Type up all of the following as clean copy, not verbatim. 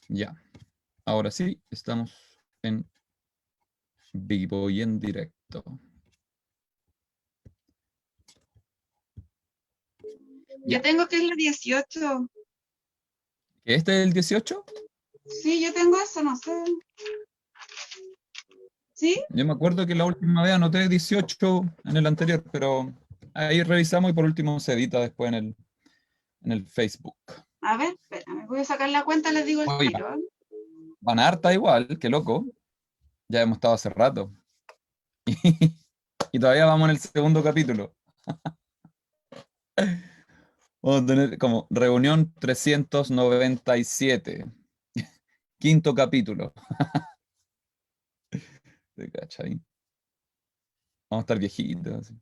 Ya. Ahora sí, estamos en vivo y en directo. Yo Ya. tengo que es la 18. ¿Este es el 18? Sí, yo tengo eso, no sé. ¿Sí? Yo me acuerdo que la última vez anoté 18 en el anterior, pero ahí revisamos y por último se edita después en el Facebook. A ver, espérame, voy a sacar la cuenta, les digo el Oiga, tiro. van harta igual, qué loco. Ya hemos estado hace rato. Y todavía vamos en el segundo capítulo. Vamos a tener como reunión 397. Quinto capítulo. ¿Te cachai? Vamos a estar viejitos. Así.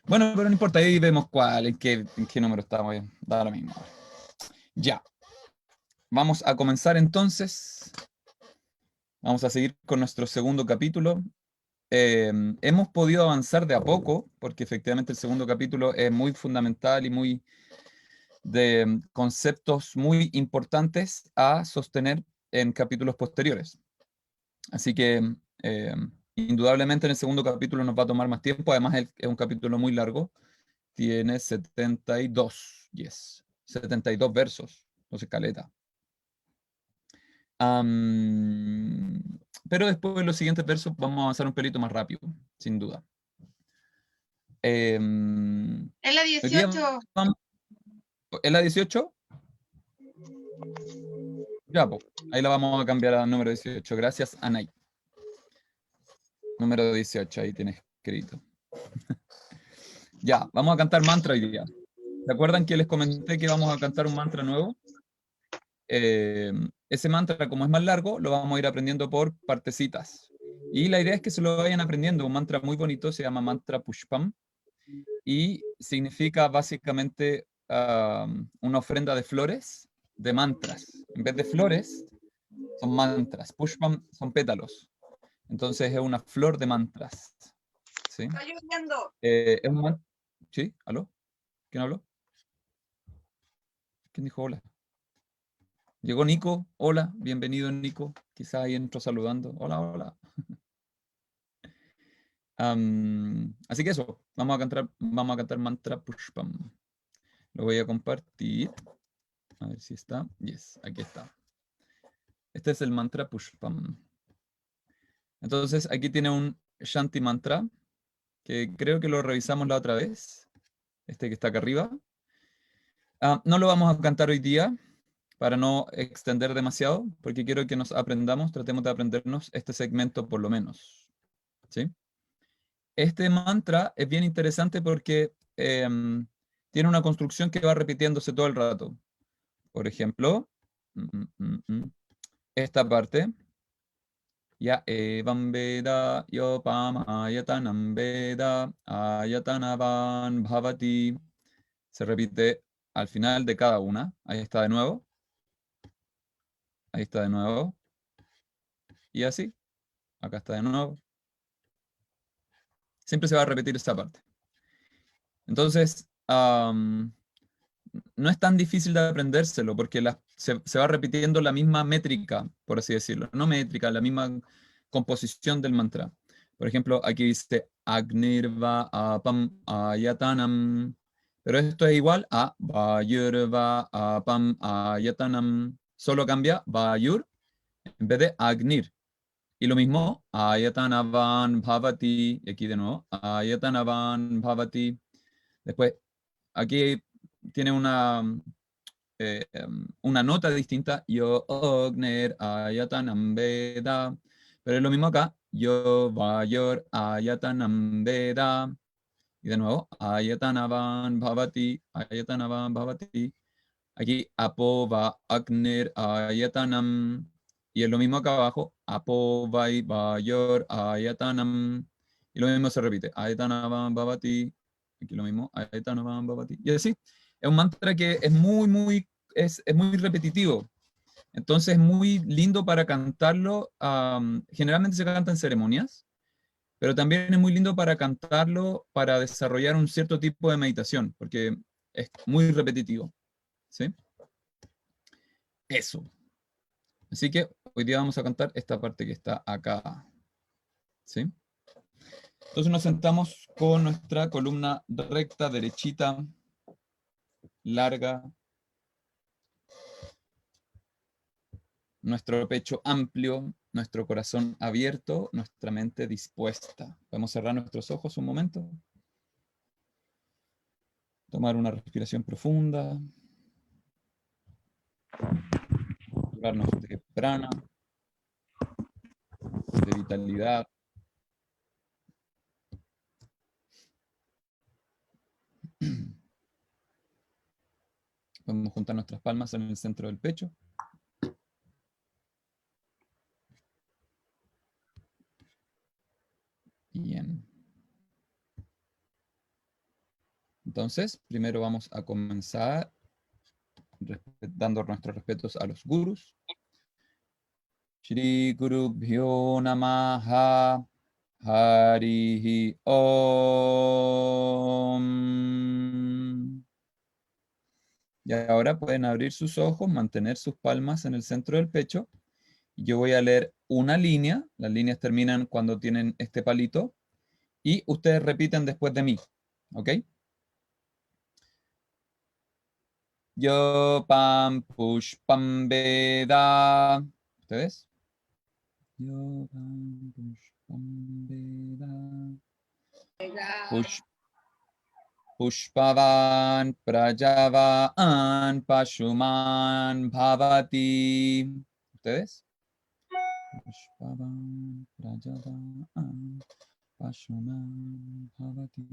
Bueno, pero no importa, ahí vemos cuál, en qué número estamos. Da lo mismo. Ya. Vamos a comenzar entonces. Vamos a seguir con nuestro segundo capítulo. Hemos podido avanzar de a poco, porque efectivamente el segundo capítulo es muy fundamental y muy de conceptos muy importantes a sostener en capítulos posteriores. Así que eh, indudablemente en el segundo capítulo nos va a tomar más tiempo, además es un capítulo muy largo, tiene 72, 72 versos, entonces caleta. Pero después de los siguientes versos vamos a avanzar un pelito más rápido, sin duda. Es la Hoy día 18. vamos, ¿es la 18? Ya, pues, ahí la vamos a cambiar al número 18. Gracias, Anay. Número 18, ahí tienes escrito. Ya, vamos a cantar mantra hoy día. ¿Se acuerdan que les comenté que vamos a cantar un mantra nuevo? Ese mantra, como es más largo, lo vamos a ir aprendiendo por partecitas. Y la idea es que se lo vayan aprendiendo. Un mantra muy bonito se llama mantra Pushpam y significa básicamente una ofrenda de flores, de mantras. En vez de flores, son mantras. Pushpam son pétalos. Entonces es una flor de mantras. ¿Sí? Está lloviendo. Es un ¿Sí? ¿Aló? ¿Quién habló? ¿Quién dijo hola? Llegó Nico. Hola, bienvenido Nico. Quizás ahí entro saludando. Hola, hola. Así que eso, vamos a cantar mantra Pushpam. Lo voy a compartir. A ver si está. Yes, aquí está. Este es el mantra Pushpam. Entonces, aquí tiene un Shanti mantra, que creo que lo revisamos la otra vez. Este que está acá arriba. No lo vamos a cantar hoy día para no extender demasiado, porque quiero que nos aprendamos, tratemos de aprendernos este segmento por lo menos. ¿Sí? Este mantra es bien interesante porque tiene una construcción que va repitiéndose todo el rato. Por ejemplo, esta parte, ya evam veda yopam ayatanam veda ayatanavan bhavati, se repite al final de cada una. Ahí está de nuevo. Ahí está de nuevo. Y así, acá está de nuevo. Siempre se va a repetir esta parte. Entonces, no es tan difícil de aprendérselo porque se va repitiendo la misma métrica, por así decirlo. No métrica, la misma composición del mantra. Por ejemplo, aquí dice Agnirva apam ayatanam. Pero esto es igual a Vayurva apam ayatanam. Solo cambia Vayur en vez de Agnir. Y lo mismo, Ayatanavan Bhavati. Y aquí de nuevo, Ayatanavan Bhavati. Después, aquí tiene una nota distinta, Yo Ogner Ayatanam Veda, pero es lo mismo acá, Yo Vayor Ayatanam Veda, y de nuevo, Ayatanavan Bhavati, Ayatanavan Bhavati, aquí Apo Va Agner Ayatanam, y es lo mismo acá abajo, Apo Vai Vayor Ayatanam, y lo mismo se repite, Ayatanavan Bhavati, aquí lo mismo, Ayatanavan Bhavati, y así. Es un mantra que es es muy repetitivo. Entonces es muy lindo para cantarlo. Generalmente se canta en ceremonias, pero también es muy lindo para cantarlo para desarrollar un cierto tipo de meditación, porque es muy repetitivo. ¿Sí? Eso. Así que hoy día vamos a cantar esta parte que está acá. ¿Sí? Entonces nos sentamos con nuestra columna recta, derechita, larga, nuestro pecho amplio, nuestro corazón abierto, nuestra mente dispuesta. Podemos cerrar nuestros ojos un momento. Tomar una respiración profunda. Llenarnos de prana, de vitalidad. Podemos juntar nuestras palmas en el centro del pecho. Bien. Entonces, primero vamos a comenzar dando nuestros respetos a los gurus. Shri Gurubhyo Namaha Harihi Om. Y ahora pueden abrir sus ojos, mantener sus palmas en el centro del pecho. Yo voy a leer una línea. Las líneas terminan cuando tienen este palito. Y ustedes repiten después de mí. ¿Ok? Yo pam pushpam veda. ¿Ustedes? Yo pam pushpam veda. Pushpavan prajavan pashuman bhavati. ¿Ustedes? Pushpavan prajavan pashuman bhavati.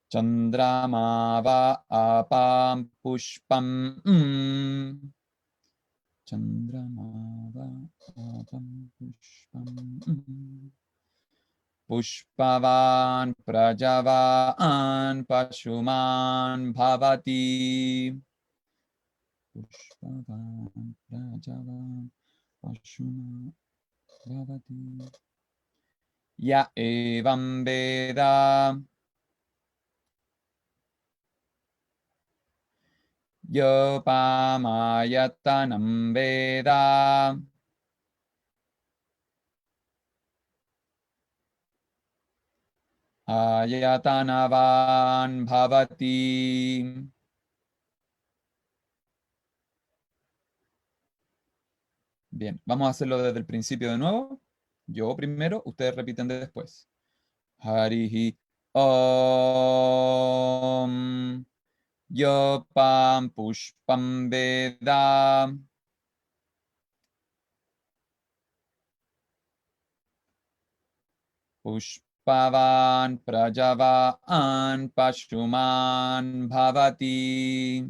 Chandramava apam pushpam. Chandramava apam pushpam. Pushpavan prajavan pashuman bhavati. Pushpavan prajavan pashuman bhavati. Ya evam veda. Yo pamayatanam veda. Ayatanavan bhavati. Bien, vamos a hacerlo desde el principio de nuevo. Yo primero, ustedes repiten después. Harihi Om. Yo pam pushpam veda. Pushpavan prajavan pashuman bhavati.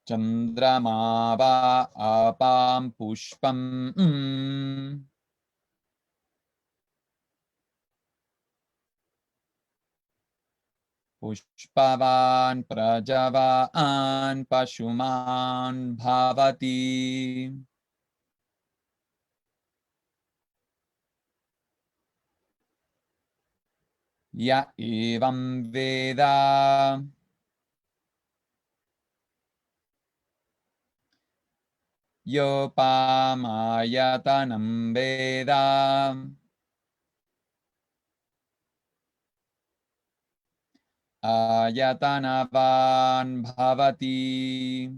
Chandramava apam pushpam. Pushpavan prajavan pashuman bhavati. Ya evam veda. Yo pamayatanam veda. Ayatanavan bhavati.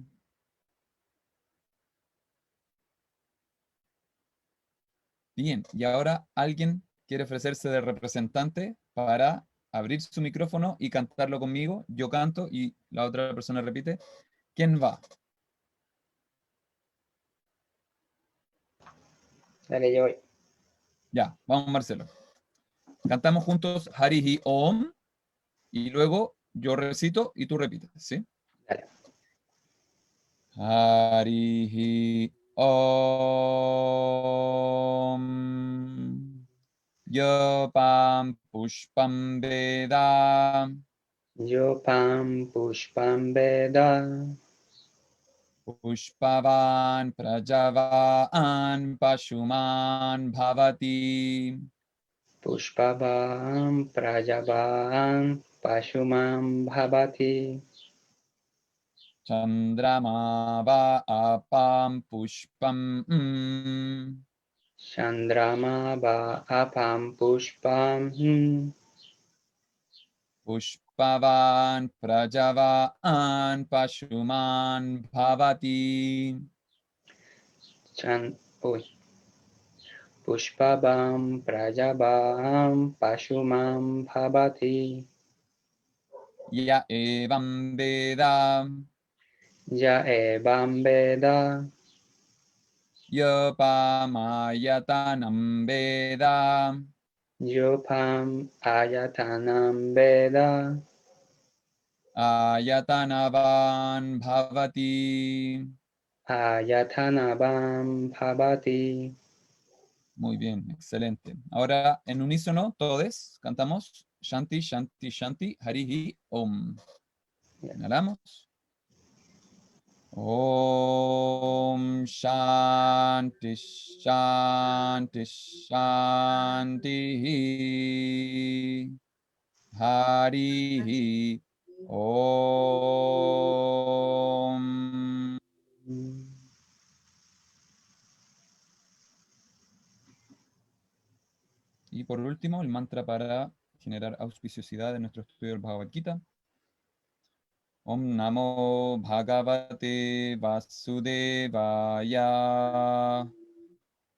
Bien, y ahora alguien quiere ofrecerse de representante para abrir su micrófono y cantarlo conmigo. Yo canto y la otra persona repite. ¿Quién va? Dale, yo voy. Ya, vamos Marcelo. Cantamos juntos Harihi Om y luego yo recito y tú repites, ¿sí? Dale. Harihi Om. Yo pam pushpam veda. Yo pam pushpam veda. Pushpavan prajavan pashuman bhavati. Pushpavam prajavam Pashumam bhavati. Chandrama va apam pushpam. Chandrama va apam pushpam. Pushpavan prajavan pashuman bhavati. Pushpabam prajabam pashumam bhavati. Ya evam veda. Ya evam veda. Yopamayatanam veda. Yopam ayatanam veda. Ayatanavan bhavati. Ayatanabam bhavati. Muy bien, excelente. Ahora en unísono, todos cantamos Shanti, Shanti, Shanti, Harihi, Om. Inhalamos. Om Shanti, Shanti, Shanti. Harihi, Om. Y por último, el mantra para generar auspiciosidad en nuestro estudio del Bhagavad Gita. Om Namo Bhagavate Vasudevaya.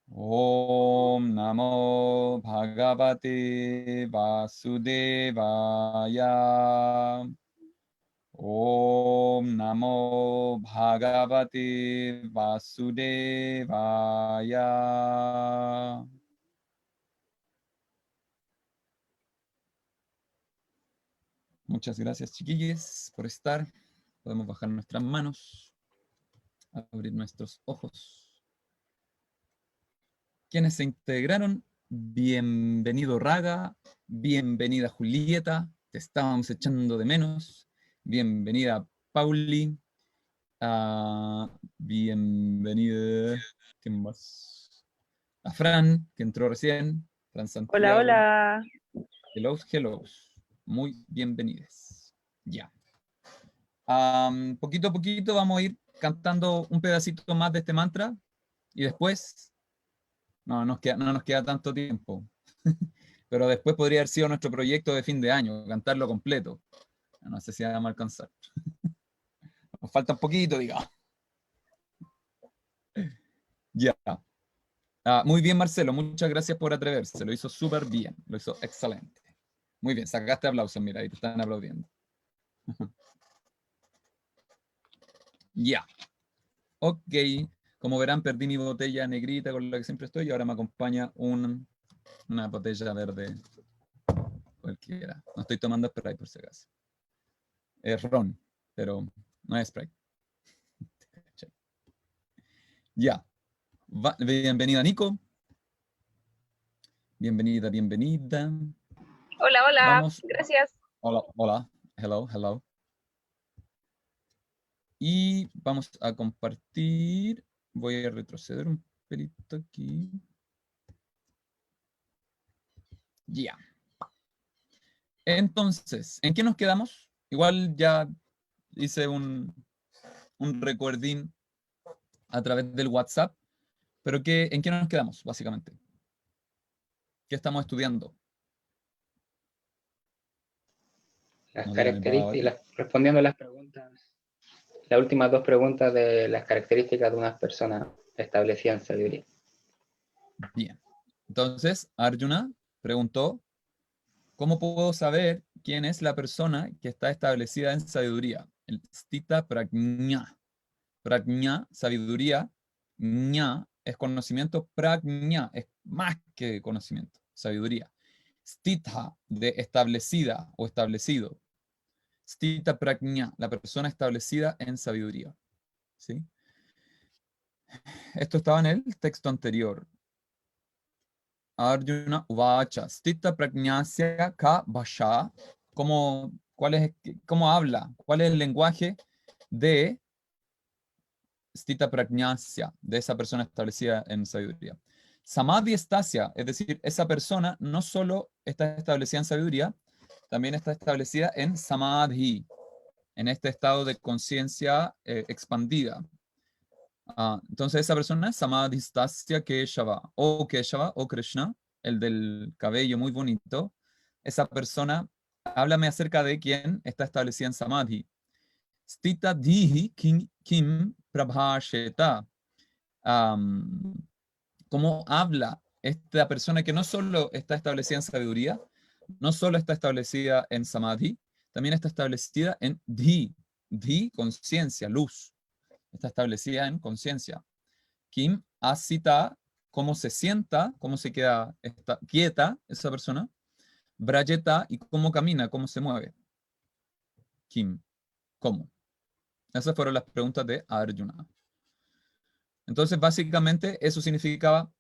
Om Namo Bhagavate Vasudevaya. Om Namo Bhagavate Vasudevaya. Muchas gracias, chiquillos, por estar. Podemos bajar nuestras manos, abrir nuestros ojos. Quienes se integraron, bienvenido Raga, bienvenida Julieta, te estábamos echando de menos. Bienvenida Pauli, bienvenida, ¿quién más? A Fran, que entró recién, Fran Santiago. Hola, hola. Hello. Muy bienvenidos. Ya. Poquito a poquito vamos a ir cantando un pedacito más de este mantra y después no nos queda tanto tiempo. Pero después podría haber sido nuestro proyecto de fin de año, cantarlo completo. No sé si vamos a alcanzar. Nos falta un poquito, digamos. Ya. Muy bien, Marcelo. Muchas gracias por atreverse. Lo hizo súper bien. Lo hizo excelente. Muy bien. Sacaste aplausos. Mira, ahí te están aplaudiendo. Ya. Ok. Como verán, perdí mi botella negrita con la que siempre estoy y ahora me acompaña una botella verde cualquiera. No estoy tomando Sprite por si acaso. Es ron, pero no es Sprite. Ya. Bienvenida, Nico. Bienvenida. Hola, hola. Vamos. Gracias. Hola. Hello. Y vamos a compartir. Voy a retroceder un pelito aquí. Ya. Entonces, ¿en qué nos quedamos? Igual ya hice un recuerdín a través del WhatsApp, pero ¿en qué nos quedamos, básicamente? ¿Qué estamos estudiando? Las No tienen el características, respondiendo a las preguntas, las últimas dos preguntas de las características de unas personas establecidas en sabiduría. Bien. Entonces, Arjuna preguntó, ¿cómo puedo saber quién es la persona que está establecida en sabiduría? El Stita Prajna. Prajna, sabiduría. Ña es conocimiento. Prajna es más que conocimiento. Sabiduría. Stitha, de establecida o establecido. Stita Prajna, la persona establecida en sabiduría. ¿Sí? Esto estaba en el texto anterior. Arjuna Uvacha, Stita Prajnasya Ka Bhasha, ¿cómo habla? ¿Cuál es el lenguaje de Stita Prajnasya, de esa persona establecida en sabiduría? Samadhi Estasya, es decir, esa persona no solo está establecida en sabiduría, también está establecida en samadhi, en este estado de conciencia expandida. Entonces esa persona es samadhistasya Keshava, o Krishna, el del cabello muy bonito. Esa persona, háblame acerca de quién está establecida en samadhi. Stita dhihi kim prabhasheta. ¿Cómo habla esta persona que no solo está establecida en sabiduría, no solo está establecida en samadhi, también está establecida en dhi, conciencia, luz. Está establecida en conciencia. Kim asita, cómo se sienta, cómo se queda quieta esa persona. Brayeta, y cómo camina, cómo se mueve. Kim, ¿cómo? Esas fueron las preguntas de Arjuna. Entonces, básicamente, eso significaba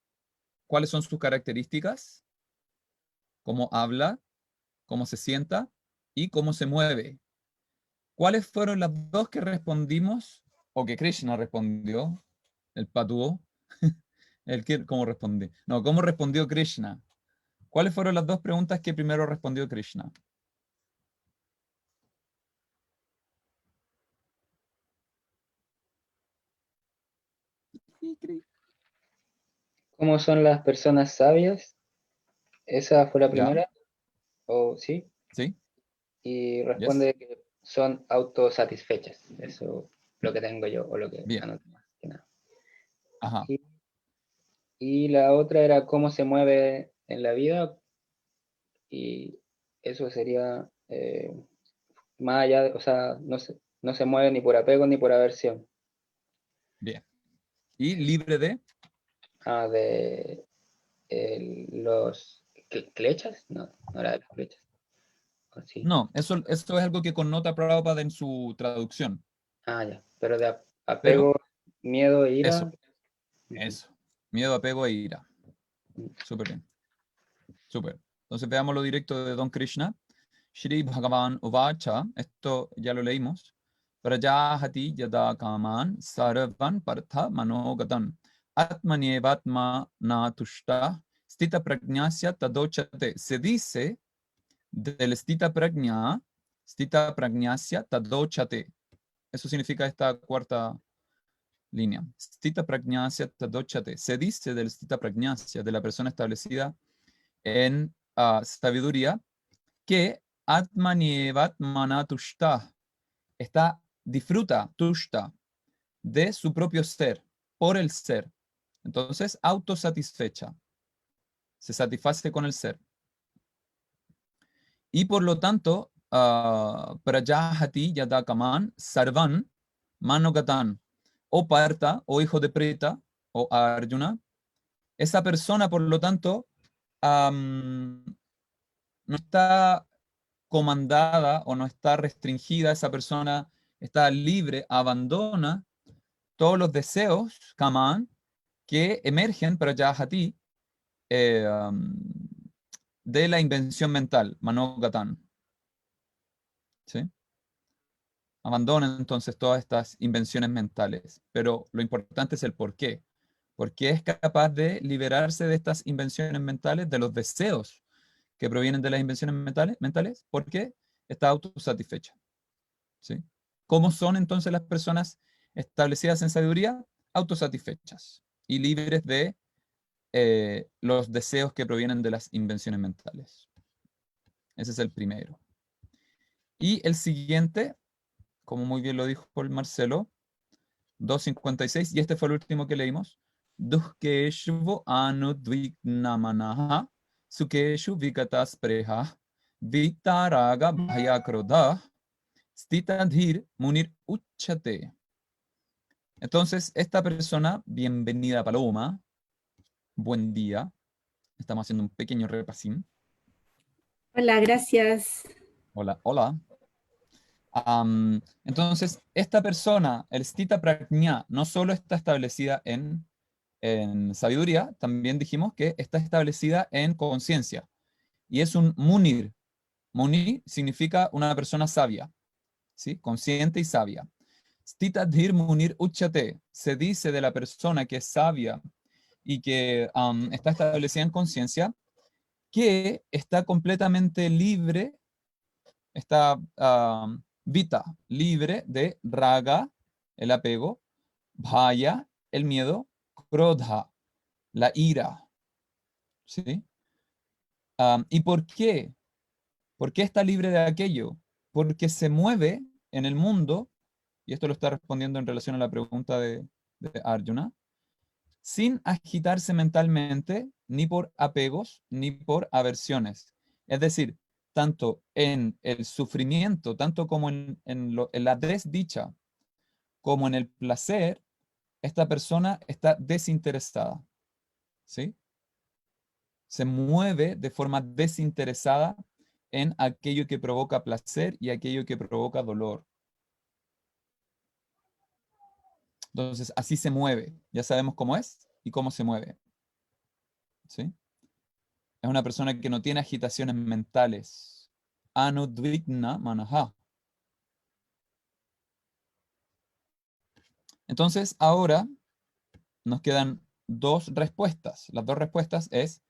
cuáles son sus características, cómo habla, cómo se sienta y cómo se mueve. ¿Cuáles fueron las dos que respondimos, o que Krishna respondió, el patúo? ¿Cómo respondí? No, ¿cómo respondió Krishna? ¿Cuáles fueron las dos preguntas que primero respondió Krishna? ¿Cómo son las personas sabias? Esa fue la ¿Ya? primera, ¿o sí? ¿Sí? Y Yes. responde que son autosatisfechas. Eso es lo que tengo yo, o lo que Bien. anoté más que nada. Ajá. Y la otra era cómo se mueve en la vida, y eso sería más allá, o sea, no se mueve ni por apego ni por aversión. Bien. ¿Y libre de? De los ¿clechas? No, no era de las flechas. ¿O sí? No, eso es algo que connota Prabhupada en su traducción. Ya. Pero de Pero apego, miedo e ira. eso. Miedo, apego e ira. Súper bien. Súper. Entonces veamos lo directo de Don Krishna. Shri Bhagavan Uvacha, esto ya lo leímos. Prajahati yada kaman sarvan partha manogatam atmanyevatma natushta stita pragnasya tadochate. Se dice del stita pragnasya tadochate. Eso significa esta cuarta línea. Stita pragnasya tadochate. Se dice del stita pragnasya, de la persona establecida en sabiduría, que atmanievat manatushta disfruta tushta de su propio ser, por el ser. Entonces, autosatisfecha. Se satisface con el ser. Y por lo tanto, prajahati yadakaman sarvan manogatan, o Partha, o hijo de Preta, o Arjuna. Esa persona, por lo tanto, no está comandada o no está restringida, esa persona está libre, abandona todos los deseos, kaman, que emergen para Yahati de la invención mental, manogatan. ¿Sí? Abandona entonces todas estas invenciones mentales, pero lo importante es el por qué. Porque es capaz de liberarse de estas invenciones mentales, de los deseos que provienen de las invenciones mentales, porque está autosatisfecha. ¿Sí? ¿Cómo son entonces las personas establecidas en sabiduría? Autosatisfechas y libres de los deseos que provienen de las invenciones mentales. Ese es el primero. Y el siguiente, como muy bien lo dijo Paul Marcelo, 256, y este fue el último que leímos. Duhkeshvu anudvignamanaha sukeshu vikatas preha vitaraga bhayakrodha stitadhir munir uchate. Entonces, esta persona, bienvenida Paloma, buen día. Estamos haciendo un pequeño repasín. Hola, gracias. Hola, hola. Entonces, esta persona, el Stita Prajna, no solo está establecida en sabiduría, también dijimos que está establecida en conciencia. Y es un munir. Munir significa una persona sabia, ¿sí? Consciente y sabia. Stita dhir munir uchate. Se dice de la persona que es sabia y que está establecida en conciencia, que está completamente libre está vita, libre de raga, el apego, bhaya, el miedo, krodha, la ira. ¿Sí? ¿Y por qué? ¿Por qué está libre de aquello? Porque se mueve en el mundo, y esto lo está respondiendo en relación a la pregunta de Arjuna, sin agitarse mentalmente, ni por apegos, ni por aversiones. Es decir, tanto en el sufrimiento, tanto como en la desdicha, como en el placer, esta persona está desinteresada. ¿Sí? Se mueve de forma desinteresada en aquello que provoca placer y aquello que provoca dolor. Entonces, así se mueve. Ya sabemos cómo es y cómo se mueve. ¿Sí? Es una persona que no tiene agitaciones mentales. Anudvigna manaha. Entonces, ahora nos quedan dos respuestas. Las dos respuestas es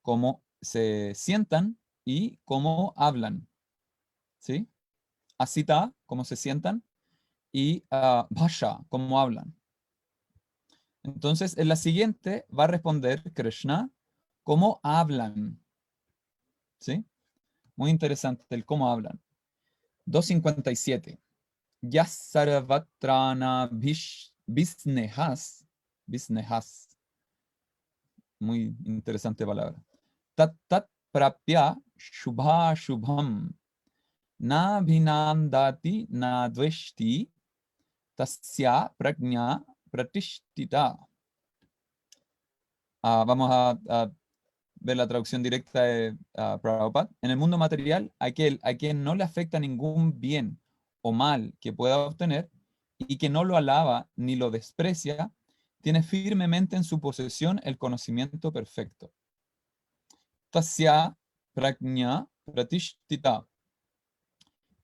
cómo se sientan y cómo hablan. ¿Sí? Asita, cómo se sientan, y bhasha, cómo hablan. Entonces, en la siguiente va a responder Krishna cómo hablan. ¿Sí? Muy interesante el cómo hablan. 257. Yasarvatrana visnehas. Visnehas. Muy interesante palabra. Tat tat prapya shubha shubham. Na bhinandati na dveshti. Tasya prajna pratishtita. Vamos a ver la traducción directa de Prabhupada. En el mundo material, aquel a quien no le afecta ningún bien o mal que pueda obtener y que no lo alaba ni lo desprecia, tiene firmemente en su posesión el conocimiento perfecto. Tasya prajna pratishtita.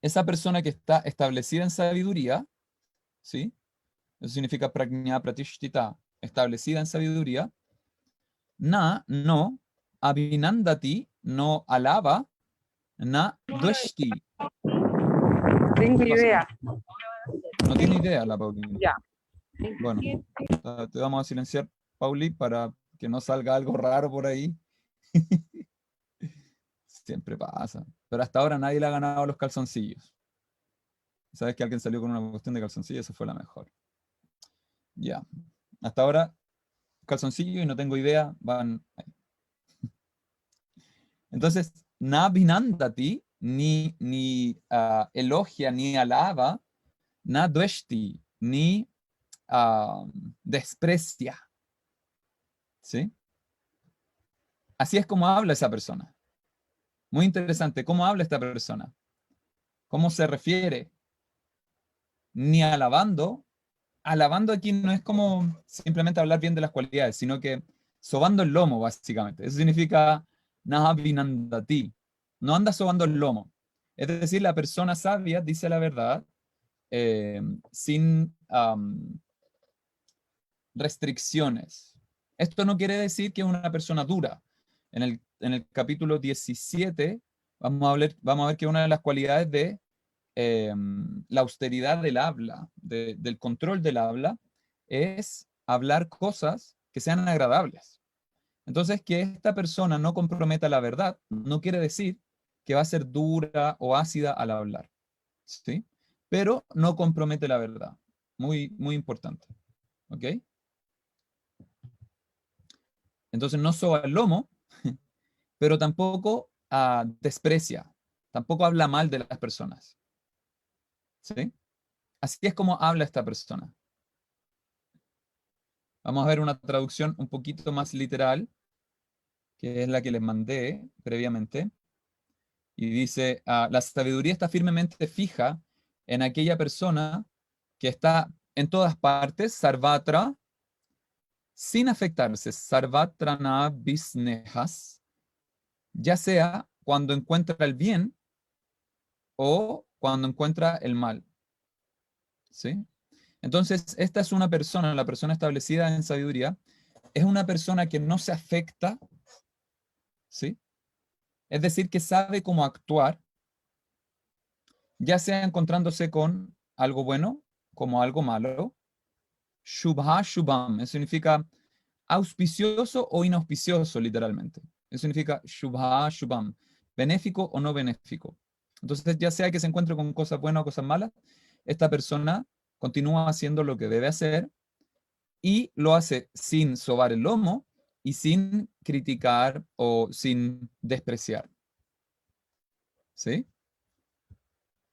Esa persona que está establecida en sabiduría, ¿sí? Eso significa prajna pratishtita, establecida en sabiduría. No, abhinandati, no alaba, na dveshti. Tengo ¿Qué pasó? idea. No tiene idea la Paulina. Ya. Bueno, te vamos a silenciar, Pauli, para que no salga algo raro por ahí. Siempre pasa. Pero hasta ahora nadie le ha ganado los calzoncillos. ¿Sabes que alguien salió con una cuestión de calzoncillos? Esa fue la mejor. Ya. Hasta ahora, calzoncillo y no tengo idea, van ahí. Entonces, na binandati, ni elogia, ni alaba, na dveshti, ni desprecia. ¿Sí? Así es como habla esa persona. Muy interesante, ¿cómo habla esta persona? ¿Cómo se refiere? Ni alabando. Alabando aquí no es como simplemente hablar bien de las cualidades, sino que sobando el lomo, básicamente. Eso significa nahabinandati. No anda sobando el lomo. Es decir, la persona sabia dice la verdad sin restricciones. Esto no quiere decir que es una persona dura. En el capítulo 17 vamos a ver que una de las cualidades de la austeridad del habla, del control del habla, es hablar cosas que sean agradables. Entonces, que esta persona no comprometa la verdad no quiere decir que va a ser dura o ácida al hablar, ¿sí? Pero no compromete la verdad. Muy, muy importante. ¿Ok? Entonces, no soba el lomo, pero tampoco desprecia, tampoco habla mal de las personas. ¿Sí? Así es como habla esta persona. Vamos a ver una traducción un poquito más literal, que es la que les mandé previamente. Y dice, la sabiduría está firmemente fija en aquella persona que está en todas partes, sarvatra, sin afectarse, sarvatrana visnejas, ya sea cuando encuentra el bien o cuando encuentra el mal. ¿Sí? Entonces, esta es una persona, la persona establecida en sabiduría, es una persona que no se afecta, ¿sí? Es decir, que sabe cómo actuar ya sea encontrándose con algo bueno como algo malo. Shubha Shubham, eso significa auspicioso o inauspicioso, literalmente. Eso significa Shubha Shubham, benéfico o no benéfico. Entonces, ya sea que se encuentre con cosas buenas o cosas malas, esta persona continúa haciendo lo que debe hacer y lo hace sin sobar el lomo y sin criticar o sin despreciar. ¿Sí?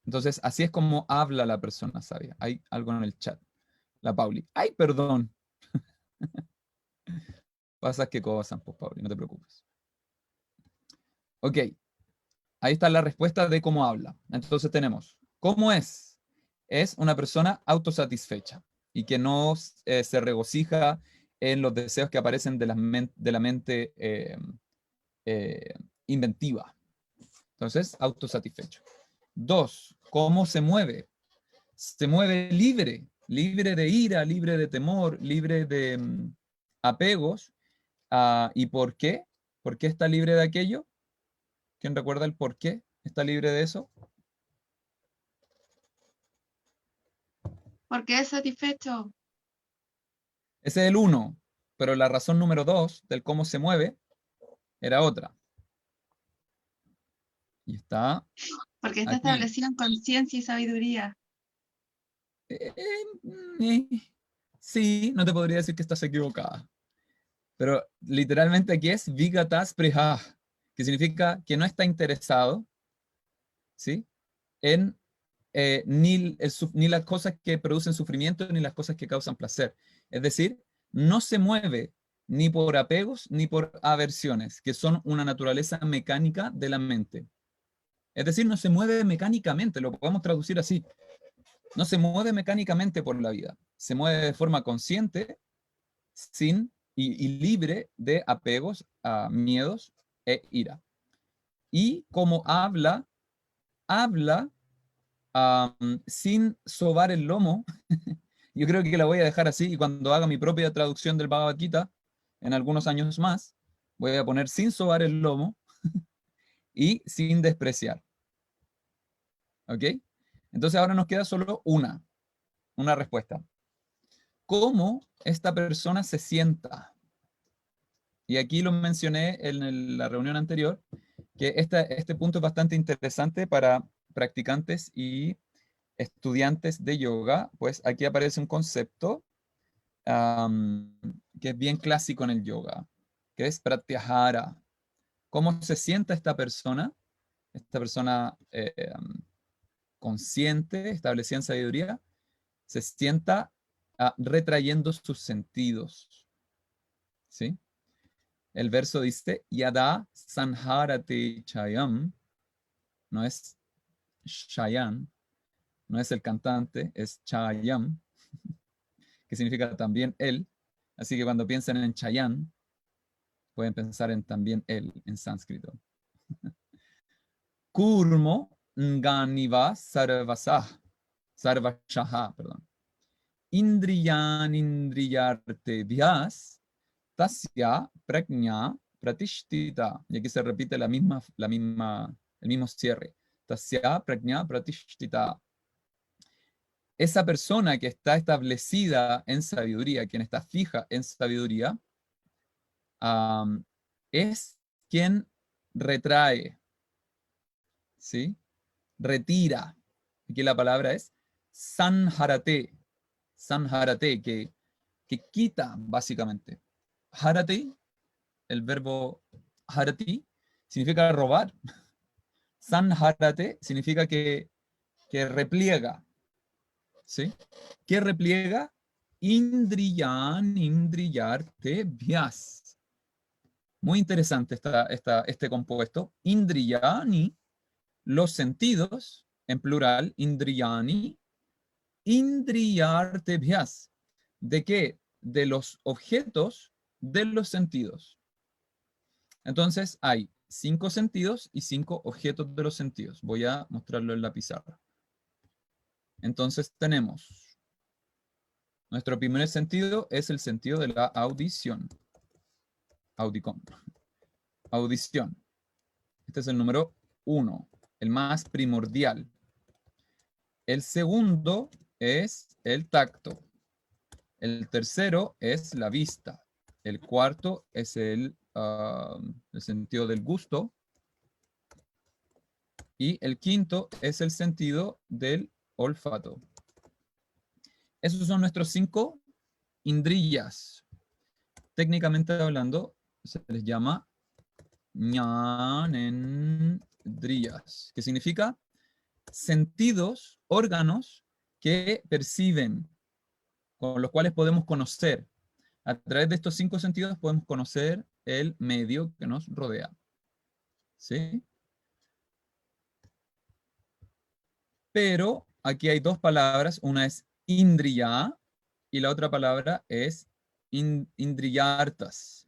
Entonces, así es como habla la persona sabia. Hay algo en el chat. La Pauli. ¡Ay, perdón! Pasas que cosas, pues, Pauli, no te preocupes. Ok, ahí está la respuesta de cómo habla. Entonces tenemos, ¿cómo es? Es una persona autosatisfecha y que no se regocija en los deseos que aparecen de la mente eh, inventiva. Entonces, autosatisfecho. 2, ¿cómo se mueve? Se mueve libre, libre de ira, libre de temor, libre de apegos. ¿Y por qué? ¿Por qué está libre de aquello? ¿Quién recuerda el por qué está libre de eso? Porque es satisfecho. Ese es el 1, pero la razón número 2 del cómo se mueve era otra. Y está Porque está aquí. establecido en conciencia y sabiduría. Eh, eh, sí, no te podría decir que estás equivocada. Pero literalmente aquí es Vigatas Prihah, que significa que no está interesado, ¿sí? En ni las cosas que producen sufrimiento, ni las cosas que causan placer. Es decir, no se mueve ni por apegos ni por aversiones, que son una naturaleza mecánica de la mente. Es decir, no se mueve mecánicamente, lo podemos traducir así. No se mueve mecánicamente por la vida, se mueve de forma consciente, sin y libre de apegos, miedos e ira. Y como habla sin sobar el lomo. Yo creo que la voy a dejar así y cuando haga mi propia traducción del Bhagavad Gita, en algunos años más, voy a poner sin sobar el lomo y sin despreciar. ¿Ok? Entonces ahora nos queda solo una respuesta. ¿Cómo esta persona se sienta? Y aquí lo mencioné en la reunión anterior, que este punto es bastante interesante para practicantes y estudiantes de yoga, pues aquí aparece un concepto que es bien clásico en el yoga, que es pratyahara. ¿Cómo se sienta esta persona? Esta persona consciente, establecida en sabiduría, se sienta retrayendo sus sentidos. ¿Sí? El verso dice, Yada sanharate chayam, no es Shayan, no es el cantante, es Chayam, que significa también él. Así que cuando piensan en Chayan, pueden pensar en también él en sánscrito. Kurmo nganiva sarvashaha, perdón. Indriyan indriyarte vyas tasya prajna pratishtita. Y aquí se repite el mismo cierre. Tasya prajna pratishtita. Esa persona que está establecida en sabiduría, quien está fija en sabiduría, es quien retrae, ¿sí? Retira. Aquí la palabra es sanharate, que quita, básicamente. Harate, el verbo harati, significa robar. Sanharate significa que repliega, ¿sí? ¿Qué repliega? Indriyan, indriyarte vyas. Muy interesante este compuesto. Indriyani, los sentidos, en plural, indriyani, indriyartebhyas. ¿De qué? De los objetos de los sentidos. Entonces hay 5 sentidos y 5 objetos de los sentidos. Voy a mostrarlo en la pizarra. Entonces tenemos, nuestro primer sentido es el sentido de la audición. Audición. Este es el número 1, el más primordial. El segundo es el tacto. El tercero es la vista. El cuarto es el sentido del gusto. Y el quinto es el sentido del olfato. Esos son nuestros 5 indriyas. Técnicamente hablando, se les llama ñanendriyas, que significa sentidos, órganos que perciben, con los cuales podemos conocer. A través de estos 5 sentidos podemos conocer el medio que nos rodea. ¿Sí? Pero aquí hay 2 palabras, una es indriya y la otra palabra es indriyartas,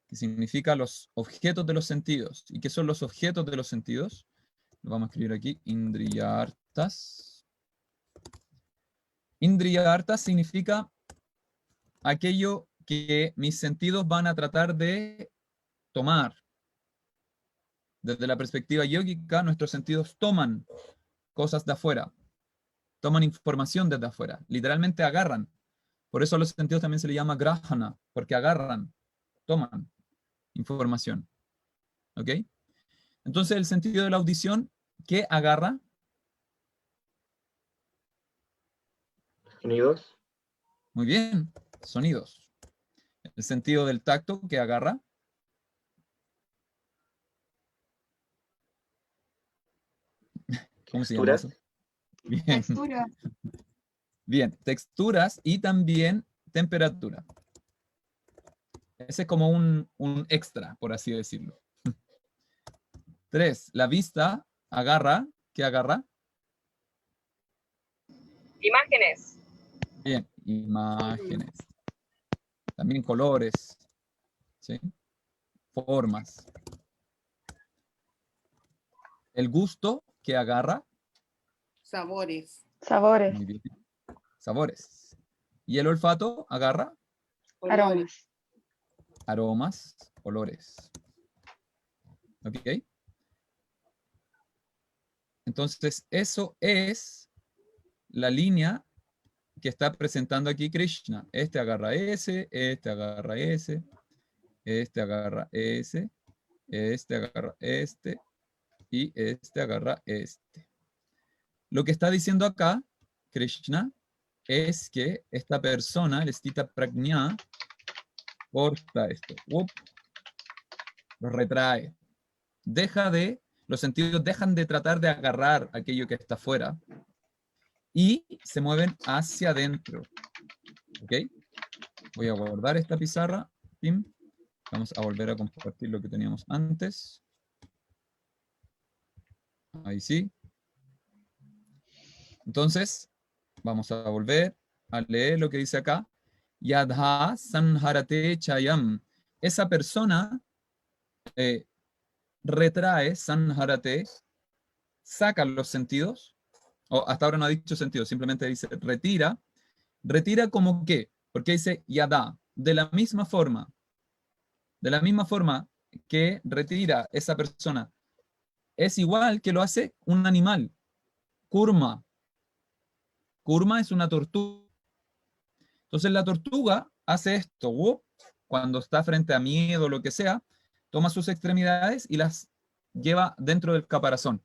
que significa los objetos de los sentidos. ¿Y qué son los objetos de los sentidos? Lo vamos a escribir aquí, indriyartas. Indriyartas significa aquello que mis sentidos van a tratar de tomar. Desde la perspectiva yógica, nuestros sentidos toman cosas de afuera, toman información desde afuera, literalmente agarran. Por eso a los sentidos también se le llama grahana, porque agarran, toman información. ¿Ok? Entonces el sentido de la audición, ¿qué agarra? Sonidos. Muy bien, sonidos. El sentido del tacto, ¿qué agarra? ¿Cómo se llama eso? Texturas. Bien, Textura. bien. Texturas y también temperatura. Ese es como un extra, por así decirlo. 3. La vista agarra, ¿qué agarra? Imágenes. Bien, imágenes. También colores, ¿sí? Formas. El gusto, ¿qué agarra? Sabores. Sabores. Muy bien. Sabores. ¿Y el olfato agarra? Aromas. Aromas, olores. ¿Ok? Entonces, eso es la línea que está presentando aquí Krishna. Este agarra ese, este agarra ese, este agarra ese, este agarra este, y este agarra este. Lo que está diciendo acá, Krishna, es que esta persona, el Stita Prajna, corta esto, lo retrae. Los sentidos dejan de tratar de agarrar aquello que está afuera y se mueven hacia adentro. ¿Ok? Voy a guardar esta pizarra. Pim. Vamos a volver a compartir lo que teníamos antes. Ahí sí. Entonces, vamos a volver a leer lo que dice acá. Yadha sanharate chayam. Esa persona retrae, sanharate, saca los sentidos, o hasta ahora no ha dicho sentido, simplemente dice retira. ¿Retira como qué? Porque dice yada, de la misma forma que retira esa persona, es igual que lo hace un animal. Kurma. Kurma es una tortuga. Entonces la tortuga hace esto, cuando está frente a miedo o lo que sea, toma sus extremidades y las lleva dentro del caparazón.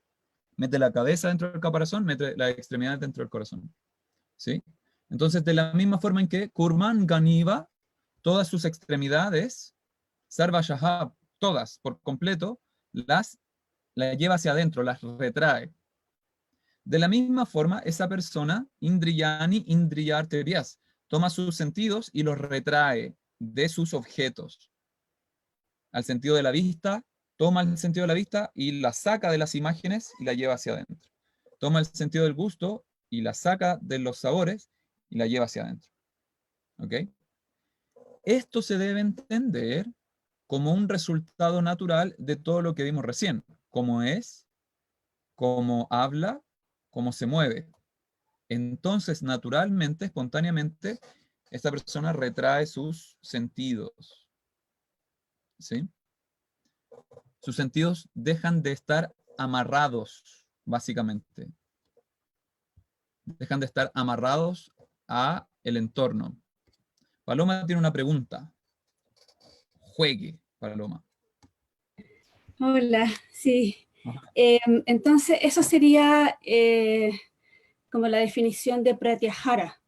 Mete la cabeza dentro del caparazón, mete las extremidades dentro del corazón. ¿Sí? Entonces, de la misma forma en que Kurman Ganiva, todas sus extremidades, Sarva Shahab, todas por completo, las lleva hacia adentro, las retrae. De la misma forma, esa persona, Indriyani Indriyarterias, toma sus sentidos y los retrae de sus objetos. Al sentido de la vista, toma el sentido de la vista y la saca de las imágenes y la lleva hacia adentro. Toma el sentido del gusto y la saca de los sabores y la lleva hacia adentro. ¿Ok? Esto se debe entender como un resultado natural de todo lo que vimos recién. Cómo es, cómo habla, cómo se mueve. Entonces, naturalmente, espontáneamente, esta persona retrae sus sentidos. ¿Sí? Sus sentidos dejan de estar amarrados, básicamente. dejan de estar amarrados a el entorno. Paloma tiene una pregunta. Juegue, Paloma. Hola, sí. Ajá. Entonces, eso sería como la definición de pratyahara,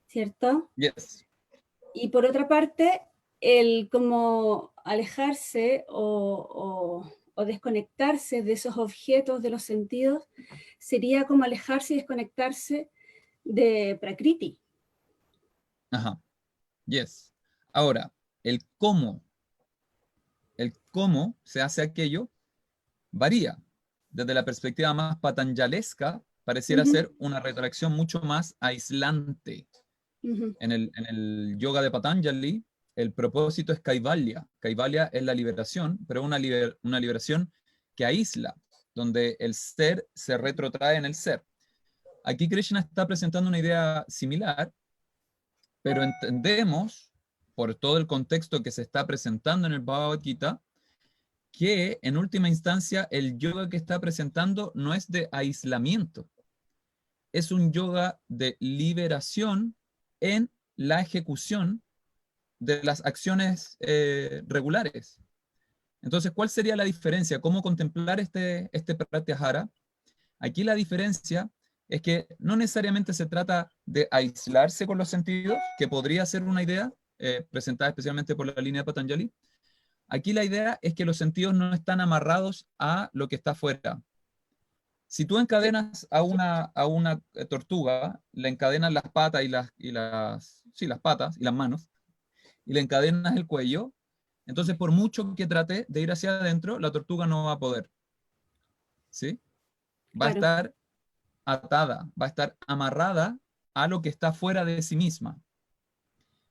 ¿cierto? Yes. Y por otra parte, el como alejarse o desconectarse de esos objetos de los sentidos sería como alejarse y desconectarse de Prakriti. Ajá. Yes. Ahora, el cómo se hace aquello varía. Desde la perspectiva más patanjalesca, pareciera ser una retracción mucho más aislante. En el yoga de Patanjali, el propósito es Kaivalya. Kaivalya es la liberación, pero una liberación que aísla, donde el ser se retrotrae en el ser. Aquí Krishna está presentando una idea similar, pero entendemos, por todo el contexto que se está presentando en el Bhagavad Gita, que en última instancia el yoga que está presentando no es de aislamiento, es un yoga de liberación en la ejecución de las acciones regulares. Entonces, ¿cuál sería la diferencia? ¿Cómo contemplar este pratyahara? Aquí la diferencia es que no necesariamente se trata de aislarse con los sentidos, que podría ser una idea presentada especialmente por la línea de Patanjali. Aquí la idea es que los sentidos no están amarrados a lo que está afuera. Si tú encadenas a una tortuga, le encadenas las patas las patas y las manos, y le encadenas el cuello, entonces por mucho que trate de ir hacia adentro, la tortuga no va a poder. ¿Sí? Va a Claro. estar atada, va a estar amarrada a lo que está fuera de sí misma.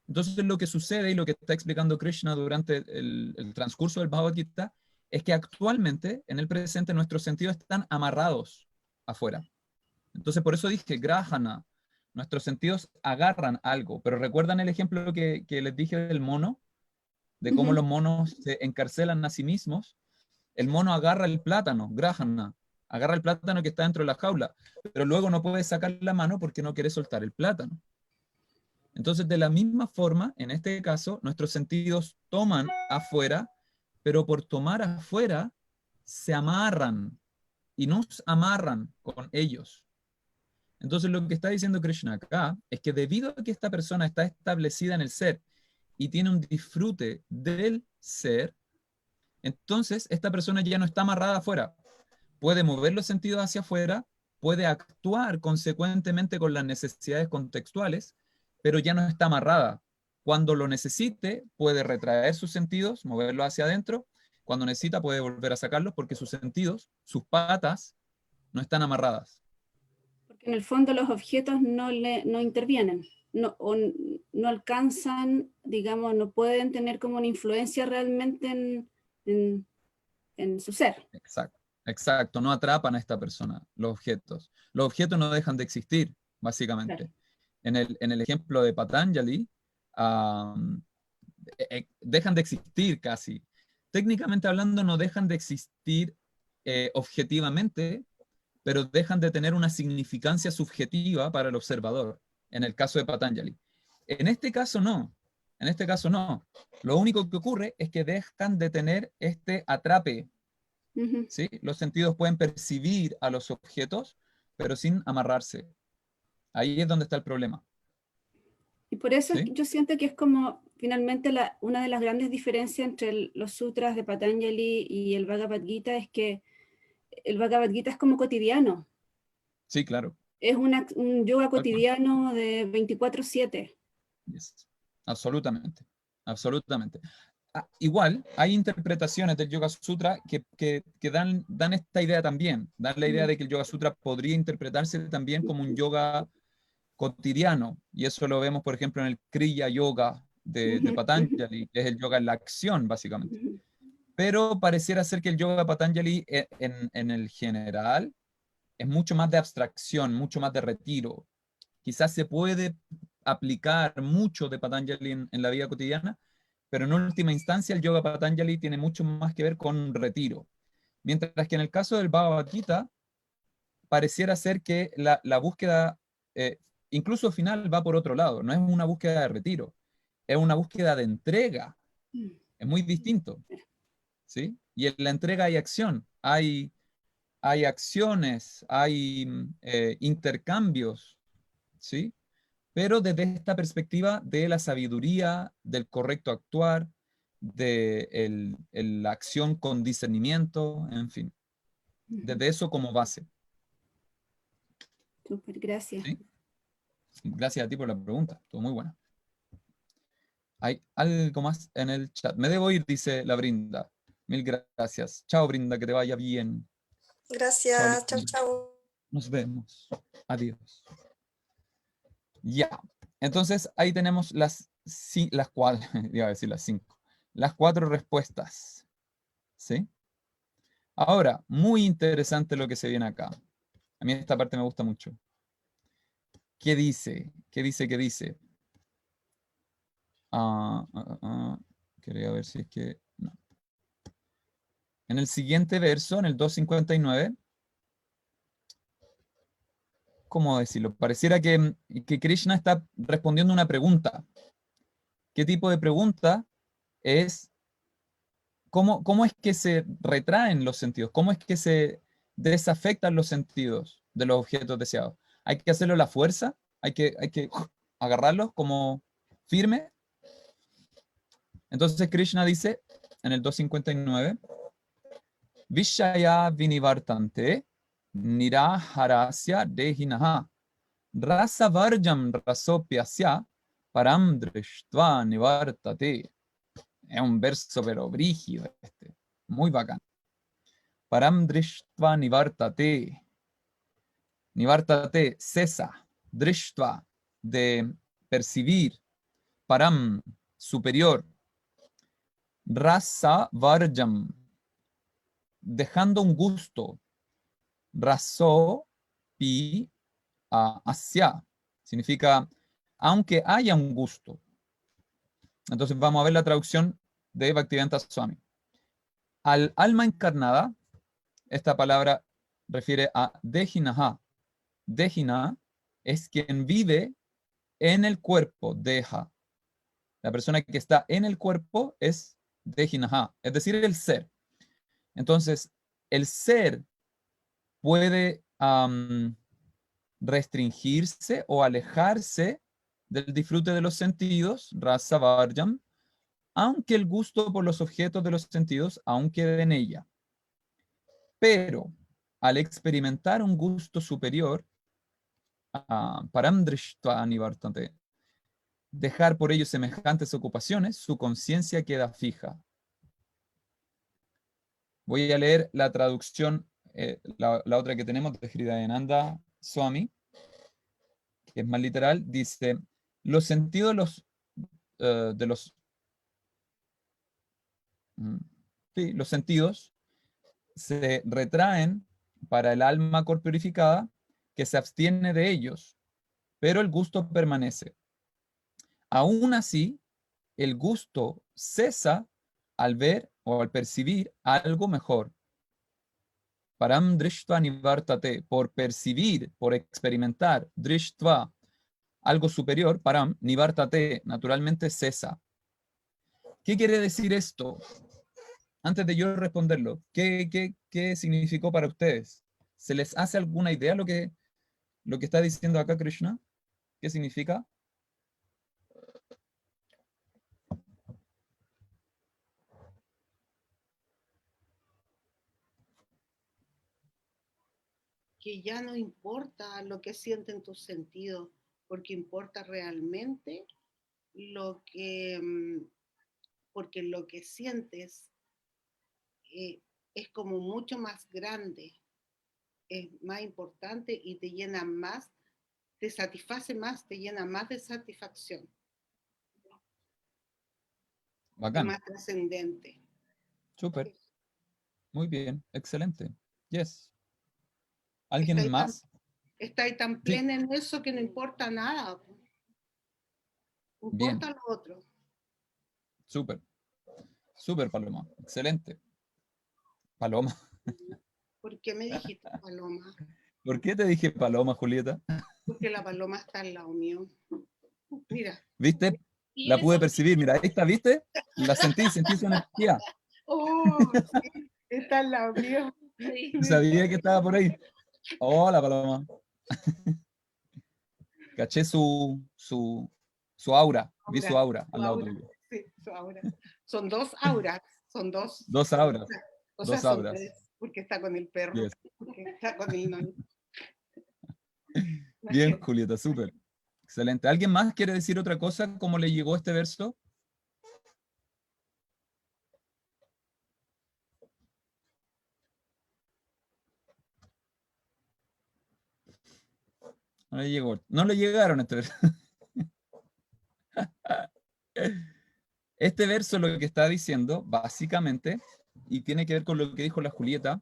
Entonces lo que sucede y lo que está explicando Krishna durante el transcurso del Bhagavad Gita es que actualmente, en el presente, nuestros sentidos están amarrados afuera. Entonces por eso dije, grahana, nuestros sentidos agarran algo, pero ¿recuerdan el ejemplo que les dije del mono? De cómo los monos se encarcelan a sí mismos. El mono agarra el plátano, grahana, agarra el plátano que está dentro de la jaula, pero luego no puede sacar la mano porque no quiere soltar el plátano. Entonces, de la misma forma, en este caso, nuestros sentidos toman afuera, pero por tomar afuera, se amarran y nos amarran con ellos. Entonces, lo que está diciendo Krishna acá es que debido a que esta persona está establecida en el ser y tiene un disfrute del ser, entonces esta persona ya no está amarrada afuera. Puede mover los sentidos hacia afuera, puede actuar consecuentemente con las necesidades contextuales, pero ya no está amarrada. Cuando lo necesite, puede retraer sus sentidos, moverlos hacia adentro. Cuando necesita, puede volver a sacarlos porque sus sentidos, sus patas, no están amarradas. Porque en el fondo los objetos no intervienen, no alcanzan, digamos, no pueden tener como una influencia realmente en su ser. Exacto, no atrapan a esta persona, los objetos. Los objetos no dejan de existir, básicamente. Claro. En el ejemplo de Patanjali, dejan de existir casi. Técnicamente hablando, no dejan de existir objetivamente, pero dejan de tener una significancia subjetiva para el observador, en el caso de Patanjali. En este caso no. En este caso no. Lo único que ocurre es que dejan de tener este atrape. ¿Sí? Los sentidos pueden percibir a los objetos, pero sin amarrarse. Ahí es donde está el problema. Y por eso ¿Sí? yo siento que es como finalmente una de las grandes diferencias entre los sutras de Patanjali y el Bhagavad Gita es que el Bhagavad Gita es como cotidiano. Sí, claro. Es un yoga cotidiano de 24/7. Yes. Absolutamente. Absolutamente. Igual, hay interpretaciones del Yoga Sutra que dan esta idea también. Dan la idea de que el Yoga Sutra podría interpretarse también como un yoga cotidiano. Y eso lo vemos, por ejemplo, en el Kriya Yoga de Patanjali, que es el yoga en la acción, básicamente. Pero pareciera ser que el yoga de Patanjali en el general es mucho más de abstracción, mucho más de retiro. Quizás se puede aplicar mucho de Patanjali en la vida cotidiana, pero en última instancia el yoga Patanjali tiene mucho más que ver con retiro. Mientras que en el caso del Bhagavad Gita, pareciera ser que la búsqueda incluso al final va por otro lado, no es una búsqueda de retiro, es una búsqueda de entrega, es muy distinto, ¿sí? Y en la entrega hay acción, hay acciones, hay intercambios, ¿sí? Pero desde esta perspectiva de la sabiduría, del correcto actuar, de la acción con discernimiento, en fin, desde eso como base. Súper, gracias. ¿Sí? Gracias a ti por la pregunta, estuvo muy buena. Hay algo más en el chat. Me debo ir, dice la Brinda. Mil gracias. Chao, Brinda, que te vaya bien. Chao, Gracias, chau, Lina. chau. Nos vemos. Adiós. Ya. Entonces, ahí tenemos las cuatro, iba a decir las 5. Las 4 respuestas. ¿Sí? Ahora, muy interesante lo que se viene acá. A mí esta parte me gusta mucho. ¿Qué dice? ¿Qué dice? ¿Qué dice? Quería ver si es que... No. En el siguiente verso, en el 259, ¿cómo decirlo? Pareciera que Krishna está respondiendo una pregunta. ¿Qué tipo de pregunta es? ¿Cómo es que se retraen los sentidos? ¿Cómo es que se desafectan los sentidos de los objetos deseados? ¿Hay que hacerlo a la fuerza? ¿Hay que agarrarlos como firme? Entonces Krishna dice en el 259, Vishaya vinivartante niraharasya dehinaha rasavarjam rasopyasya param drishtva nivartate. Es un verso pero brígido este, muy bacán. Param drishtva nivartate. Nivartate, cesa. Drishtva, de percibir. Param, superior. Rasa varjam, dejando un gusto. Raso pi asya, significa aunque haya un gusto. Entonces vamos a ver la traducción de Bhaktivedanta Swami. Al alma encarnada, esta palabra refiere a Dejinaha. Dejina es quien vive en el cuerpo, Deja. La persona que está en el cuerpo es Dejinaha, es decir, el ser. Entonces, el ser puede restringirse o alejarse del disfrute de los sentidos, rasa varjam, aunque el gusto por los objetos de los sentidos aún quede en ella. Pero al experimentar un gusto superior, param drishtva nivartate, dejar por ello semejantes ocupaciones, su conciencia queda fija. Voy a leer la traducción, la otra que tenemos de Hridayananda Swami, que es más literal, dice, los sentidos los sentidos se retraen para el alma corporificada que se abstiene de ellos, pero el gusto permanece. Aún así, el gusto cesa al ver o al percibir algo mejor. Param drishtva nivartate, por percibir, por experimentar, drishtva, algo superior, param nivartate, naturalmente cesa. ¿Qué quiere decir esto? Antes de yo responderlo, ¿qué significó para ustedes? ¿Se les hace alguna idea lo que está diciendo acá Krishna? ¿Qué significa? Que ya no importa lo que sienten tus sentidos, porque importa realmente lo que, porque lo que sientes es como mucho más grande, es más importante y te llena más, te satisface más, te llena más de satisfacción. Bacán. Es más trascendente. Súper. Muy bien. Excelente. Yes. ¿Alguien más? Está ahí tan plena en eso que no importa nada. No importa Bien. lo otro. Súper. Súper, Paloma. Excelente. Paloma. ¿Por qué me dijiste Paloma? ¿Por qué te dije Paloma, Julieta? Porque la paloma está al lado mío. Mira. ¿Viste? Y La eso, pude percibir, mira, ahí está, ¿viste? La sentí su energía. Oh, sí, está al lado mío. sí. Sabía que estaba por ahí. Hola, paloma. Caché su aura, vi su aura Su al lado aura, tuyo. sí, su aura. Son dos auras, son dos. Dos auras, O sea, dos son auras. tres, porque está con el perro, Yes. porque está con el novio. Bien, Julieta, súper. Excelente. ¿Alguien más quiere decir otra cosa? ¿Cómo le llegó este verso? No le llegó. No le llegaron a este verso. Este verso lo que está diciendo, básicamente, y tiene que ver con lo que dijo la Julieta,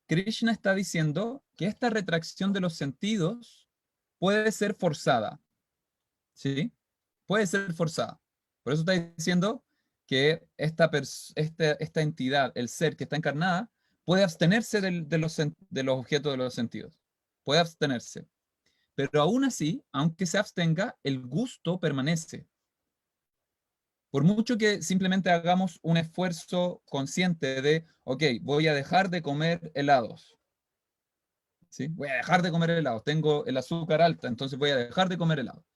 Krishna está diciendo que esta retracción de los sentidos puede ser forzada. ¿Sí? Puede ser forzada. Por eso está diciendo que esta entidad, el ser que está encarnada, puede abstenerse de los objetos de los sentidos. Puede abstenerse. Pero aún así, aunque se abstenga, el gusto permanece. Por mucho que simplemente hagamos un esfuerzo consciente de, ok, voy a dejar de comer helados. ¿Sí? Voy a dejar de comer helados. Tengo el azúcar alta, entonces voy a dejar de comer helados.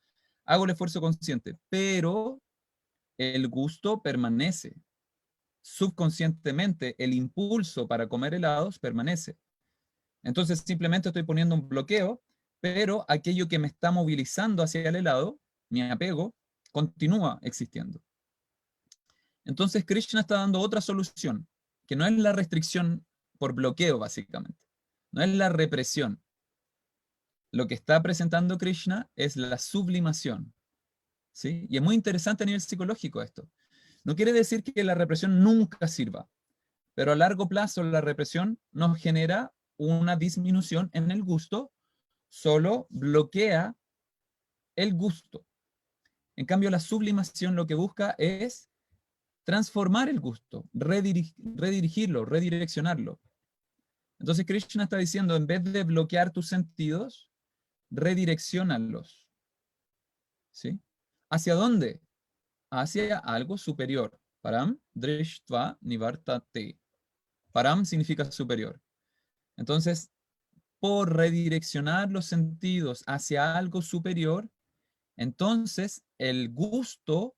Hago el esfuerzo consciente, pero el gusto permanece. Subconscientemente, el impulso para comer helados permanece. Entonces simplemente estoy poniendo un bloqueo, pero aquello que me está movilizando hacia el helado, mi apego, continúa existiendo. Entonces Krishna está dando otra solución, que no es la restricción por bloqueo, básicamente. No es la represión. Lo que está presentando Krishna es la sublimación. ¿Sí? Y es muy interesante a nivel psicológico esto. No quiere decir que la represión nunca sirva, pero a largo plazo la represión nos genera una disminución en el gusto, solo bloquea el gusto. En cambio, la sublimación lo que busca es transformar el gusto, redirigirlo, redireccionarlo. Entonces Krishna está diciendo, en vez de bloquear tus sentidos, redirecciónalos. ¿Sí? ¿Hacia dónde? Hacia algo superior. Param drishtva nivartate. Param significa superior. Entonces, por redireccionar los sentidos hacia algo superior, entonces el gusto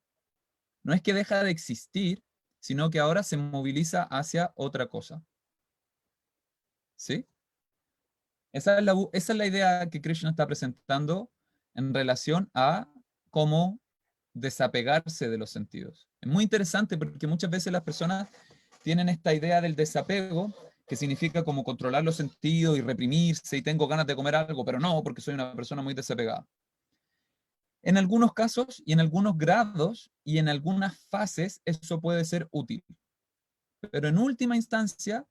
no es que deja de existir, sino que ahora se moviliza hacia otra cosa. ¿Sí? Esa es la idea que Krishna está presentando en relación a cómo desapegarse de los sentidos. Es muy interesante porque muchas veces las personas tienen esta idea del desapego, que significa como controlar los sentidos y reprimirse y tengo ganas de comer algo, pero no, porque soy una persona muy desapegada. En algunos casos y en algunos grados y en algunas fases eso puede ser útil. Pero en última instancia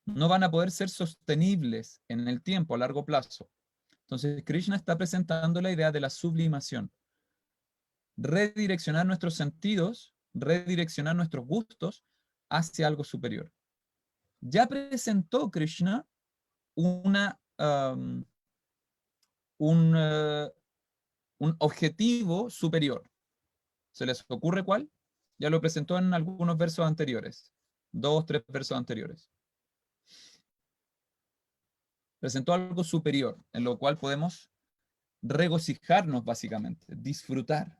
no van a poder ser sostenibles en el tiempo a largo plazo. Entonces Krishna está presentando la idea de la sublimación. Redireccionar nuestros sentidos, redireccionar nuestros gustos hacia algo superior. Ya presentó Krishna un objetivo superior. ¿Se les ocurre cuál? Ya lo presentó en algunos versos anteriores. 2, 3 versos anteriores. Presentó algo superior, en lo cual podemos regocijarnos básicamente, disfrutar.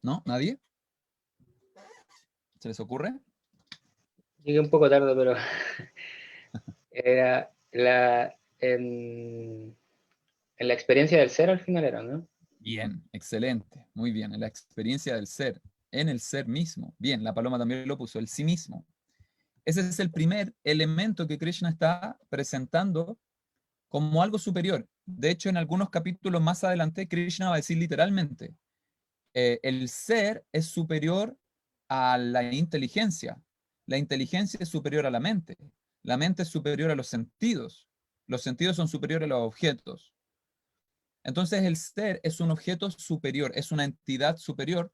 ¿No? ¿Nadie? ¿Se les ocurre? Llegué un poco tarde, pero era en la experiencia del ser al final era, ¿no? Bien, excelente, muy bien. En la experiencia del ser, en el ser mismo. Bien, la paloma también lo puso, el sí mismo. Ese es el primer elemento que Krishna está presentando como algo superior. De hecho, en algunos capítulos más adelante, Krishna va a decir literalmente, el ser es superior a la inteligencia. La inteligencia es superior a la mente es superior a los sentidos son superiores a los objetos. Entonces el ser es un objeto superior, es una entidad superior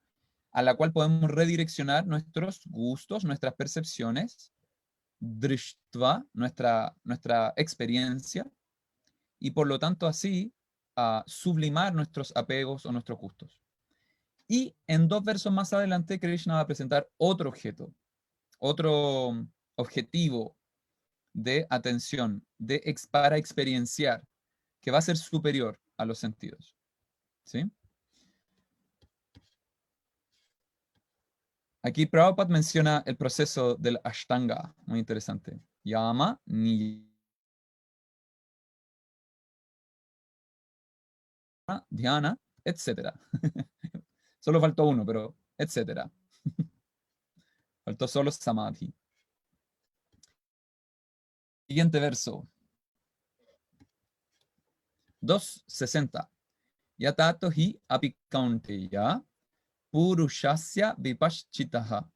a la cual podemos redireccionar nuestros gustos, nuestras percepciones drishtva, nuestra experiencia, y por lo tanto así sublimar nuestros apegos o nuestros gustos. Y en 2 versos más adelante, Krishna va a presentar otro objeto, otro objetivo de atención, para experienciar, que va a ser superior a los sentidos. ¿Sí? Aquí Prabhupada menciona el proceso del Ashtanga, muy interesante. Yama, Niyama, Dhyana, etc. Solo faltó uno, pero etc. Faltó solo Samadhi. Siguiente verso. 2.60. Yatato hi api kaunteya purushasya vipaschitaha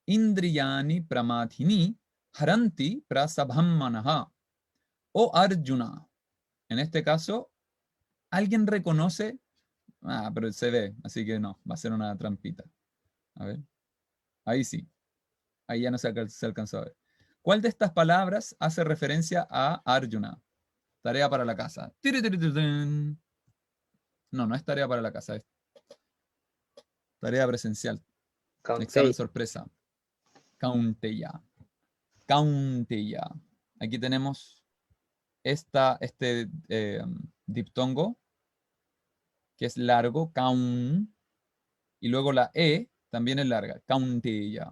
indriyani pramadhini haranti prasabhammanaha. O Arjuna. En este caso, ¿alguien reconoce? Pero se ve, así que no, va a ser una trampita. A ver. Ahí sí. Ahí ya no se alcanzó a ver. ¿Cuál de estas palabras hace referencia a Arjuna? Tarea para la casa. No, no es tarea para la casa, es tarea presencial. Examen Kaunteya. sorpresa. Kaunteya. Kaunteya. Aquí tenemos este diptongo, que es largo, kaun, y luego la E también es larga, Kaunteya.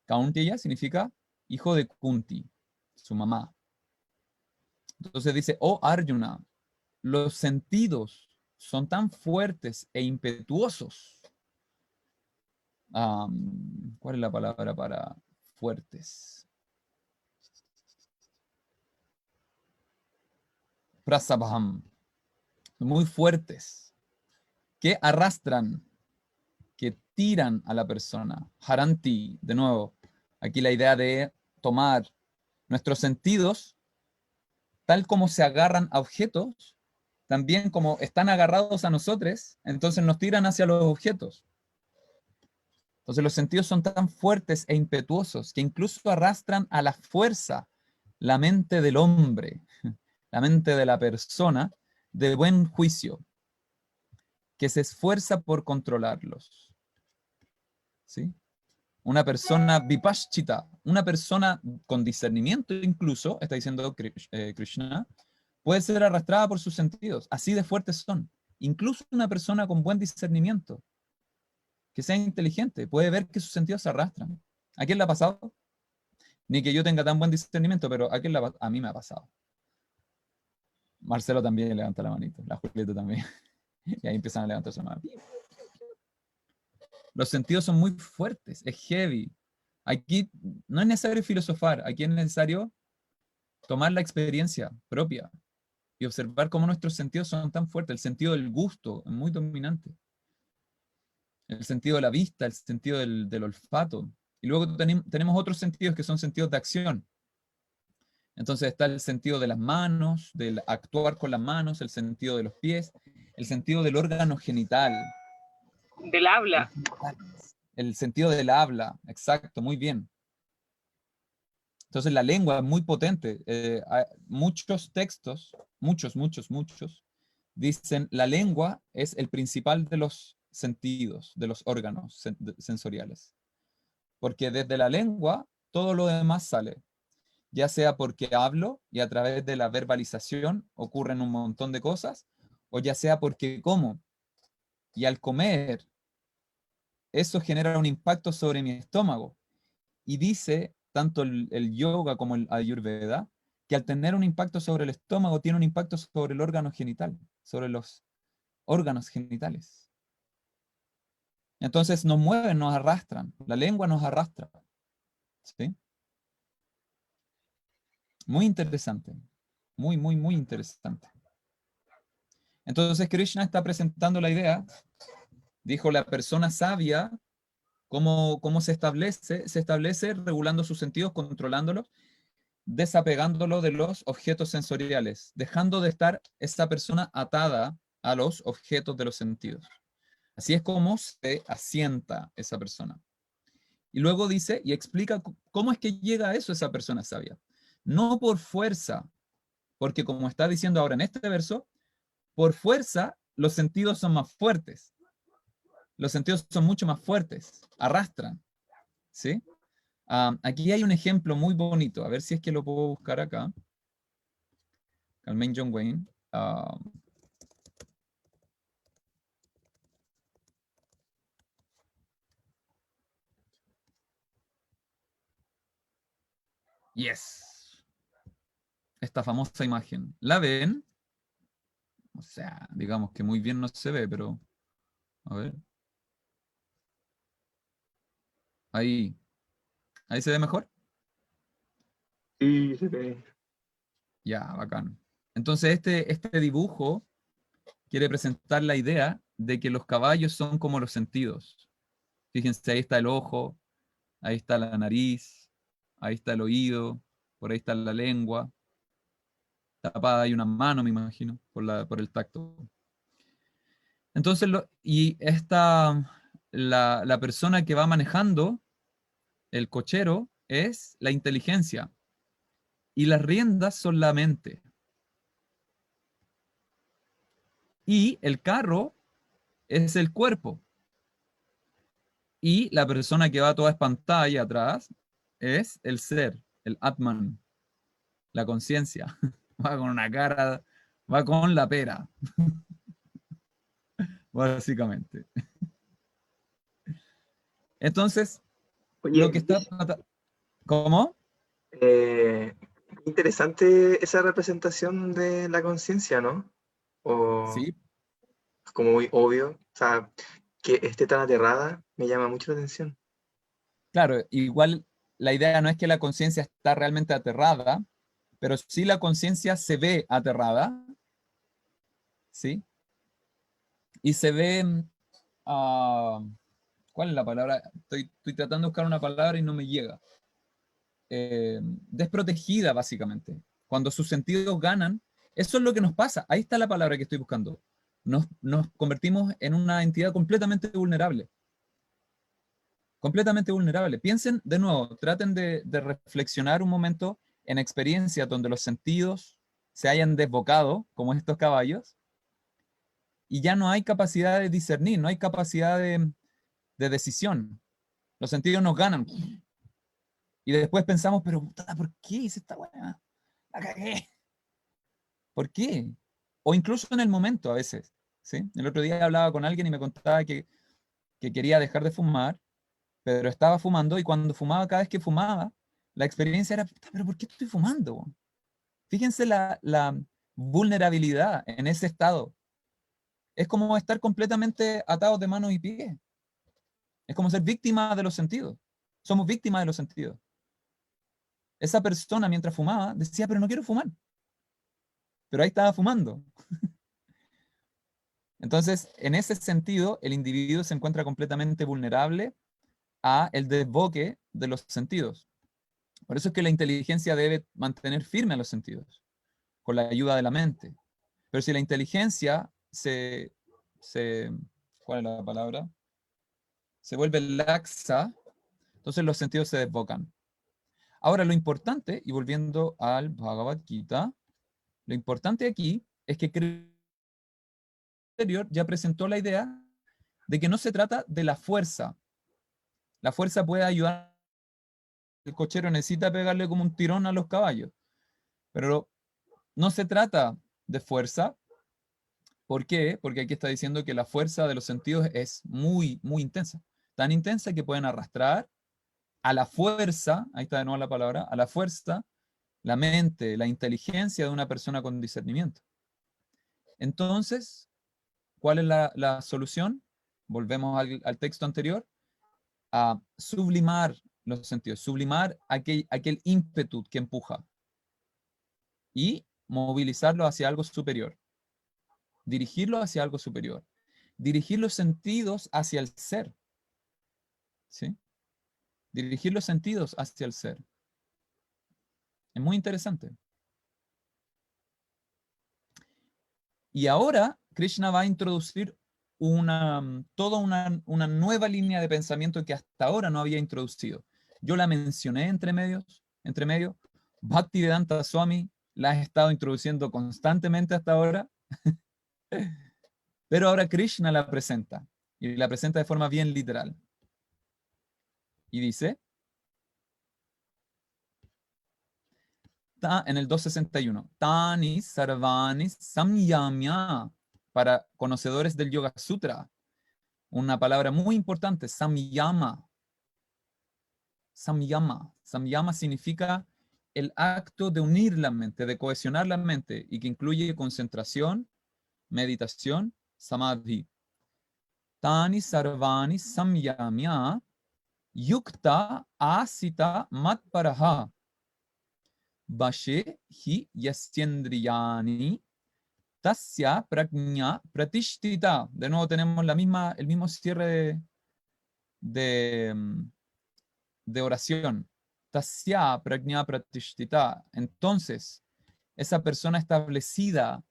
Kaunteya significa hijo de Kunti, su mamá. Entonces dice, oh Arjuna, los sentidos son tan fuertes e impetuosos. ¿Cuál es la palabra para fuertes? Prasabham. Muy fuertes, que arrastran, que tiran a la persona. Haranti, de nuevo, aquí la idea de tomar nuestros sentidos, tal como se agarran a objetos, también como están agarrados a nosotros, entonces nos tiran hacia los objetos. Entonces los sentidos son tan fuertes e impetuosos que incluso arrastran a la fuerza la mente del hombre, la mente de la persona de buen juicio, que se esfuerza por controlarlos. ¿Sí? Una persona vipaschita, una persona con discernimiento incluso, está diciendo Krishna, puede ser arrastrada por sus sentidos, así de fuertes son. Incluso una persona con buen discernimiento, que sea inteligente, puede ver que sus sentidos se arrastran. ¿A quién le ha pasado? Ni que yo tenga tan buen discernimiento, pero a mí me ha pasado. Marcelo también levanta la manito, la Julieta también. Y ahí empiezan a levantar su mano. Los sentidos son muy fuertes, es heavy. Aquí no es necesario filosofar, aquí es necesario tomar la experiencia propia y observar cómo nuestros sentidos son tan fuertes. El sentido del gusto es muy dominante. El sentido de la vista, el sentido del olfato. Y luego tenemos otros sentidos que son sentidos de acción. Entonces está el sentido de las manos, del actuar con las manos, el sentido de los pies, el sentido del órgano genital. Del habla. El sentido del habla, exacto, muy bien. Entonces la lengua es muy potente. Hay muchos textos, muchos, dicen la lengua es el principal de los sentidos, de los órganos sensoriales. Porque desde la lengua todo lo demás sale. Ya sea porque hablo y a través de la verbalización ocurren un montón de cosas, o ya sea porque como. Y al comer, eso genera un impacto sobre mi estómago. Y dice tanto el yoga como el ayurveda que al tener un impacto sobre el estómago tiene un impacto sobre el órgano genital, sobre los órganos genitales. Entonces nos mueven, nos arrastran. La lengua nos arrastra. ¿Sí? Muy interesante. Muy, muy interesante. Entonces Krishna está presentando la idea. Dijo, la persona sabia, ¿cómo se establece? Se establece regulando sus sentidos, controlándolos, desapegándolo de los objetos sensoriales, dejando de estar esa persona atada a los objetos de los sentidos. Así es como se asienta esa persona. Y luego dice y explica cómo es que llega a eso esa persona sabia. No por fuerza, porque como está diciendo ahora en este verso, por fuerza los sentidos son más fuertes. Los sentidos son mucho más fuertes, arrastran, ¿sí? Aquí hay un ejemplo muy bonito, a ver si es que lo puedo buscar acá. Carmen John Wayne. Yes. Esta famosa imagen. ¿La ven? O sea, digamos que muy bien no se ve, pero... A ver. Ahí. ¿Ahí se ve mejor? Sí, se ve. Ya, bacán. Entonces este dibujo quiere presentar la idea de que los caballos son como los sentidos. Fíjense, ahí está el ojo, ahí está la nariz, ahí está el oído, por ahí está la lengua. Tapada hay una mano, me imagino, por el tacto. Entonces, la persona que va manejando el cochero es la inteligencia y las riendas son la mente. Y el carro es el cuerpo. Y la persona que va toda espantada ahí atrás es el ser, el Atman, la conciencia. Va con una cara, va con la pera, básicamente. Entonces, lo que Oye, está... ¿Cómo? eh, interesante esa representación de la conciencia, ¿no? O Sí, como muy obvio. O sea, que esté tan aterrada me llama mucho la atención. claro, igual la idea no es que la conciencia está realmente aterrada, pero sí la conciencia se ve aterrada, ¿sí? Y se ve, ah, ¿cuál es la palabra? Estoy tratando de buscar una palabra y no me llega. Desprotegida, básicamente. Cuando sus sentidos ganan, eso es lo que nos pasa. Ahí está la palabra que estoy buscando. Nos convertimos en una entidad completamente vulnerable. Completamente vulnerable. Piensen de nuevo, traten de reflexionar un momento en experiencias donde los sentidos se hayan desbocado, como estos caballos, y ya no hay capacidad de discernir, no hay capacidad de decisión. Los sentidos nos ganan. Y después pensamos, pero puta, ¿por qué hice esta weá? La cagué. ¿Por qué? O incluso en el momento a veces. ¿Sí? El otro día hablaba con alguien y me contaba que quería dejar de fumar, pero estaba fumando y cuando fumaba, cada vez que fumaba, la experiencia era, "Puta, pero ¿por qué estoy fumando? Fíjense la vulnerabilidad en ese estado. Es como estar completamente atados de manos y pies. Es como ser víctima de los sentidos. Somos víctimas de los sentidos. Esa persona mientras fumaba decía, pero no quiero fumar. Pero ahí estaba fumando. Entonces, en ese sentido, el individuo se encuentra completamente vulnerable a el desboque de los sentidos. Por eso es que la inteligencia debe mantener firme a los sentidos, con la ayuda de la mente. Pero si la inteligencia ¿cuál es la palabra? Se vuelve laxa, entonces los sentidos se desbocan. Ahora, lo importante, y volviendo al Bhagavad Gita, lo importante aquí es que anterior ya presentó la idea de que no se trata de la fuerza. La fuerza puede ayudar, el cochero necesita pegarle como un tirón a los caballos, pero no se trata de fuerza. ¿Por qué? Porque aquí está diciendo que la fuerza de los sentidos es muy, muy intensa. Tan intensa que pueden arrastrar a la fuerza, ahí está de nuevo la palabra, a la fuerza, la mente, la inteligencia de una persona con discernimiento. Entonces, ¿cuál es la solución? Volvemos al texto anterior, a sublimar los sentidos, sublimar aquel ímpetu que empuja y movilizarlo hacia algo superior, dirigirlo hacia algo superior, dirigir los sentidos hacia el ser, ¿sí? Dirigir los sentidos hacia el ser. Es muy interesante. Y ahora Krishna va a introducir toda una nueva línea de pensamiento que hasta ahora no había introducido. Yo la mencioné entre medio. Bhaktivedanta Swami la has estado introduciendo constantemente hasta ahora, pero ahora Krishna la presenta, y la presenta de forma bien literal. Y dice, en el 261, Tani Sarvani Samyamya, para conocedores del Yoga Sutra, una palabra muy importante, Samyama. Samyama. Samyama significa el acto de unir la mente, de cohesionar la mente, y que incluye concentración, meditación, samadhi. Tani sarvani samyamya yukta asita matparaha vashe hi yasyendriyani tasya prajna pratishtita. De nuevo tenemos el mismo cierre de oración. Tasya prajna pratishtita. Entonces, esa persona establecida,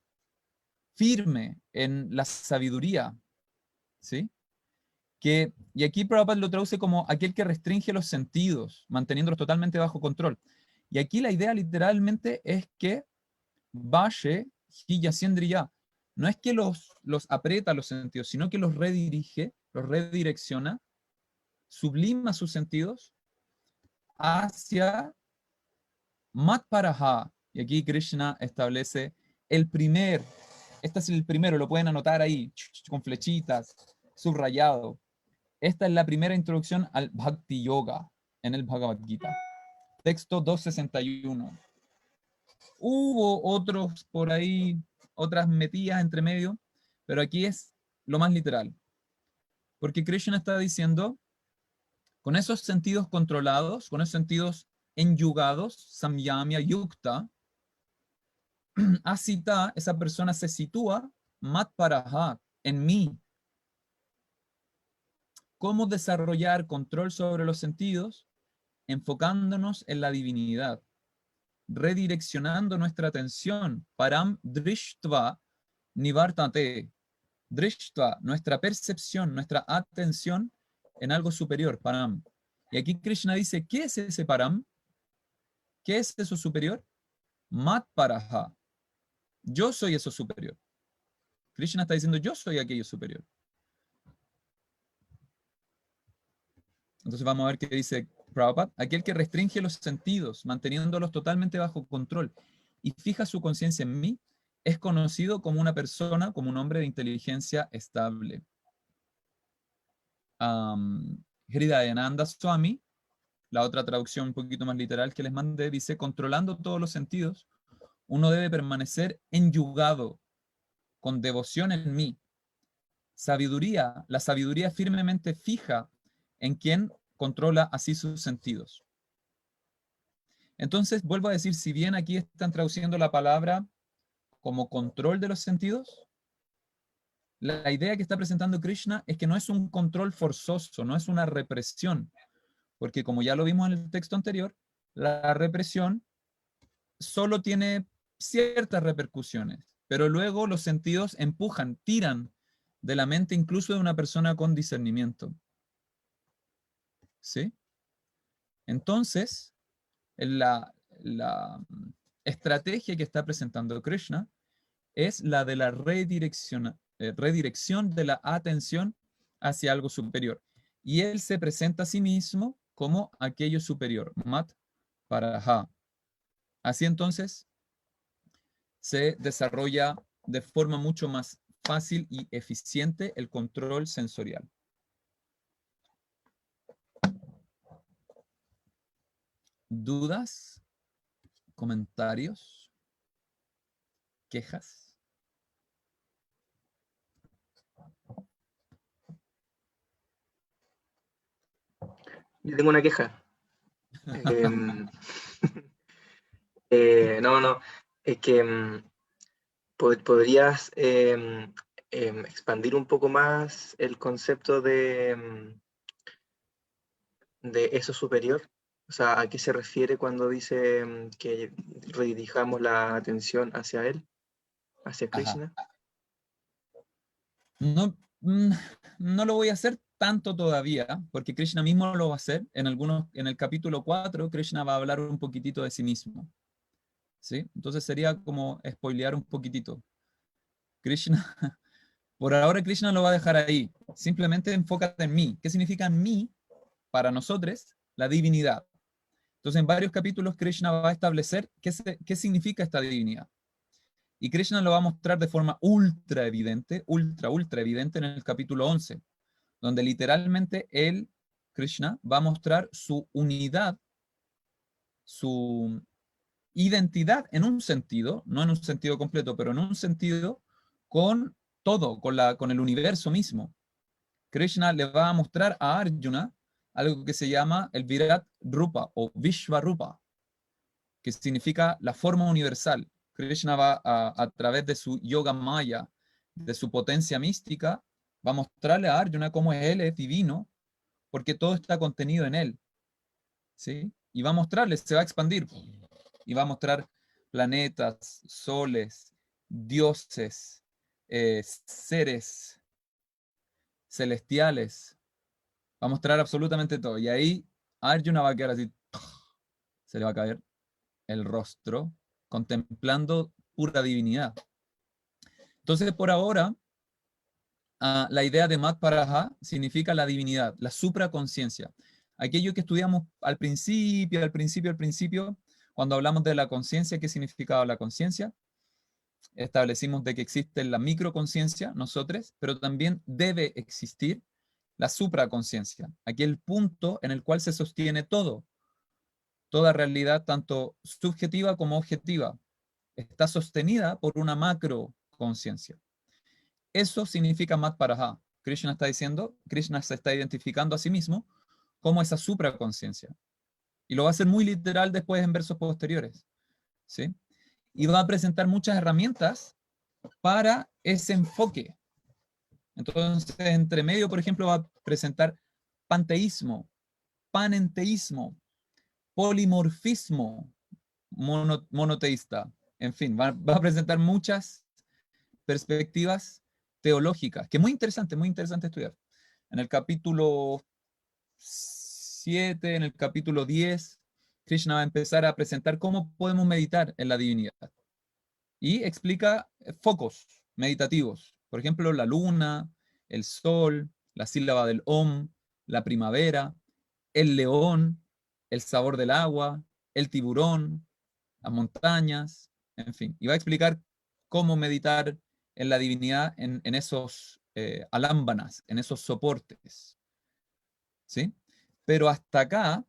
firme en la sabiduría, ¿sí? Y aquí Prabhupada lo traduce como aquel que restringe los sentidos, manteniéndolos totalmente bajo control. Y aquí la idea literalmente es que Vashe hi yasyendriya, no es que los aprieta los sentidos, sino que los redirige, los redirecciona, sublima sus sentidos hacia Matparaha. Y aquí Krishna establece este es el primero, lo pueden anotar ahí, con flechitas, subrayado. Esta es la primera introducción al Bhakti Yoga en el Bhagavad Gita. Texto 261. Hubo otros por ahí, otras metidas entre medio, pero aquí es lo más literal. Porque Krishna está diciendo, con esos sentidos controlados, con esos sentidos enyugados, samyamya yukta, asita, esa persona se sitúa, matparaha, en mí. ¿Cómo desarrollar control sobre los sentidos? Enfocándonos en la divinidad, redireccionando nuestra atención, param drishtva nivartate, drishtva, nuestra percepción, nuestra atención en algo superior, param. Y aquí Krishna dice, ¿qué es ese param? ¿Qué es eso superior? Matparaha. Yo soy eso superior. Krishna está diciendo, yo soy aquello superior. Entonces vamos a ver qué dice Prabhupada. Aquel que restringe los sentidos, manteniéndolos totalmente bajo control, y fija su conciencia en mí, es conocido como una persona, como un hombre de inteligencia estable. Hridayananda Swami, la otra traducción un poquito más literal que les mandé, dice, controlando todos los sentidos, uno debe permanecer enyugado, con devoción en mí. Sabiduría, la sabiduría firmemente fija en quien controla así sus sentidos. Entonces, vuelvo a decir, si bien aquí están traduciendo la palabra como control de los sentidos, la idea que está presentando Krishna es que no es un control forzoso, no es una represión, porque como ya lo vimos en el texto anterior, la represión solo tiene ciertas repercusiones, pero luego los sentidos empujan, tiran de la mente incluso de una persona con discernimiento. ¿Sí? Entonces, la estrategia que está presentando Krishna es la de la redirección de la atención hacia algo superior. Y él se presenta a sí mismo como aquello superior, Mat Paraha. Así entonces se desarrolla de forma mucho más fácil y eficiente el control sensorial. ¿Dudas? ¿Comentarios? ¿Quejas? Yo tengo una queja. No, es que podrías expandir un poco más el concepto de eso superior. O sea, ¿a qué se refiere cuando dice que redirijamos la atención hacia él, hacia Krishna? No, No lo voy a hacer tanto todavía, porque Krishna mismo lo va a hacer. En el capítulo 4, Krishna va a hablar un poquitito de sí mismo. ¿Sí? Entonces sería como spoilear un poquitito. Krishna, por ahora Krishna lo va a dejar ahí. Simplemente enfócate en mí. ¿Qué significa en mí? Para nosotros, la divinidad. Entonces en varios capítulos Krishna va a establecer qué significa esta divinidad. Y Krishna lo va a mostrar de forma ultra evidente, ultra evidente en el capítulo 11, donde literalmente él, Krishna, va a mostrar su unidad, su identidad en un sentido, no en un sentido completo, pero en un sentido con todo, con el universo mismo. Krishna le va a mostrar a Arjuna algo que se llama el Virat Rupa o Vishvarupa, que significa la forma universal. Krishna va a través de su yoga maya, de su potencia mística, va a mostrarle a Arjuna cómo él es divino, porque todo está contenido en él. ¿Sí? Y va a mostrarle, se va a expandir, y va a mostrar planetas, soles, dioses, seres celestiales. Va a mostrar absolutamente todo. Y ahí Arjuna va a quedar así, se le va a caer el rostro, contemplando pura divinidad. Entonces, por ahora, la idea de Mat Paraha significa la divinidad, la supraconciencia. Aquello que estudiamos al principio, cuando hablamos de la conciencia, ¿qué significaba la conciencia? Establecimos de que existe la microconciencia, nosotros, pero también debe existir la supraconciencia, aquel punto en el cual se sostiene todo, toda realidad, tanto subjetiva como objetiva, está sostenida por una macroconciencia. Eso significa Mat Paraha. Krishna está diciendo, Krishna se está identificando a sí mismo como esa supraconciencia. Y lo va a hacer muy literal después en versos posteriores. ¿Sí? Y va a presentar muchas herramientas para ese enfoque. Entonces, entre medio, por ejemplo, va a presentar panteísmo, panenteísmo, polimorfismo monoteísta. En fin, va a presentar muchas perspectivas teológicas, que es muy interesante estudiar. En el capítulo 7, en el capítulo 10, Krishna va a empezar a presentar cómo podemos meditar en la divinidad. Y explica focos meditativos. Por ejemplo, la luna, el sol, la sílaba del Om, la primavera, el león, el sabor del agua, el tiburón, las montañas, en fin. Y va a explicar cómo meditar en la divinidad en esos alámbanas, en esos soportes. ¿Sí? Pero hasta acá,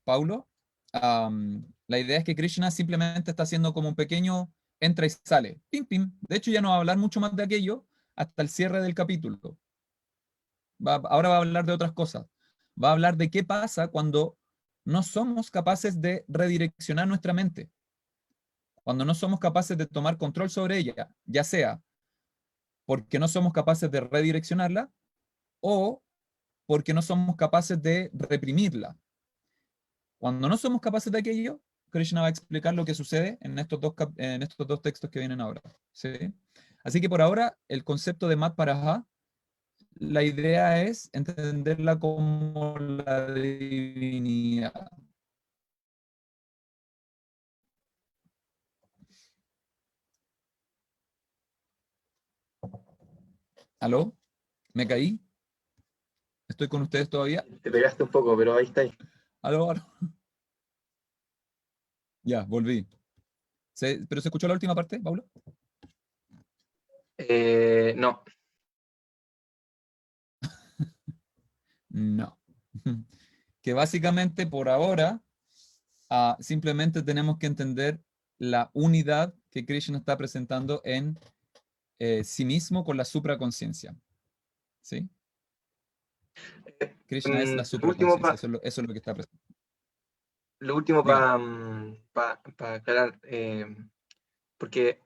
Paulo, la idea es que Krishna simplemente está haciendo como un pequeño entra y sale. Pim, pim. De hecho, ya no va a hablar mucho más de aquello hasta el cierre del capítulo. Ahora va a hablar de otras cosas. Va a hablar de qué pasa cuando no somos capaces de redireccionar nuestra mente. Cuando no somos capaces de tomar control sobre ella, ya sea porque no somos capaces de redireccionarla o porque no somos capaces de reprimirla. Cuando no somos capaces de aquello, Krishna va a explicar lo que sucede en estos dos textos que vienen ahora. ¿Sí? Así que por ahora, el concepto de Mat Paraha, la idea es entenderla como la divinidad. ¿Aló? ¿Me caí? ¿Estoy con ustedes todavía? Te pegaste un poco, pero ahí está ahí. ¿Aló? ¿Aló? Ya, volví. ¿Pero se escuchó la última parte, Paulo? No. No. Que básicamente por ahora simplemente tenemos que entender la unidad que Krishna está presentando en sí mismo con la supraconciencia. ¿Sí? Krishna es la Lo último supraconciencia, eso es lo que está presentando. Lo último Diga. para aclarar, porque,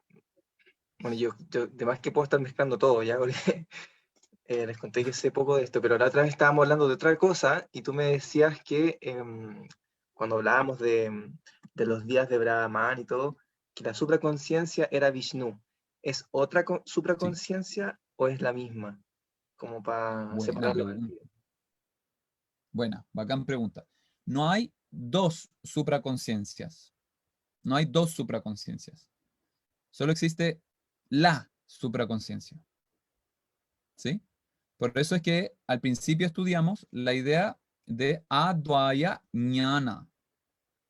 bueno, yo de más que puedo estar mezclando todo, ya, porque les conté que sé poco de esto, pero la otra vez estábamos hablando de otra cosa y tú me decías que cuando hablábamos de los días de Brahman y todo, que la supraconciencia era Vishnu. ¿Es otra Sí. supraconciencia o es la misma? como para Buena separarlo. pregunta. Buena, bacán pregunta. No hay dos supraconciencias. No hay dos supraconciencias. Solo existe la supraconciencia. ¿Sí? Por eso es que al principio estudiamos la idea de Advaya Jnana,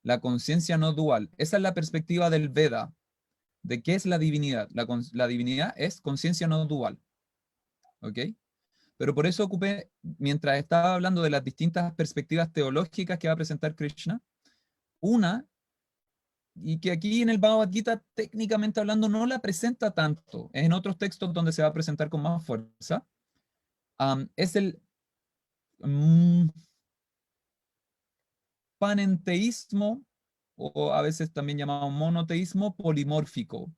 la conciencia no dual. Esa es la perspectiva del Veda, de qué es la divinidad. La divinidad es conciencia no dual. ¿Ok? Pero por eso ocupé, mientras estaba hablando de las distintas perspectivas teológicas que va a presentar Krishna, una, y que aquí en el Bhagavad Gita, técnicamente hablando, no la presenta tanto, es en otros textos donde se va a presentar con más fuerza, es el panenteísmo, o a veces también llamado monoteísmo polimórfico,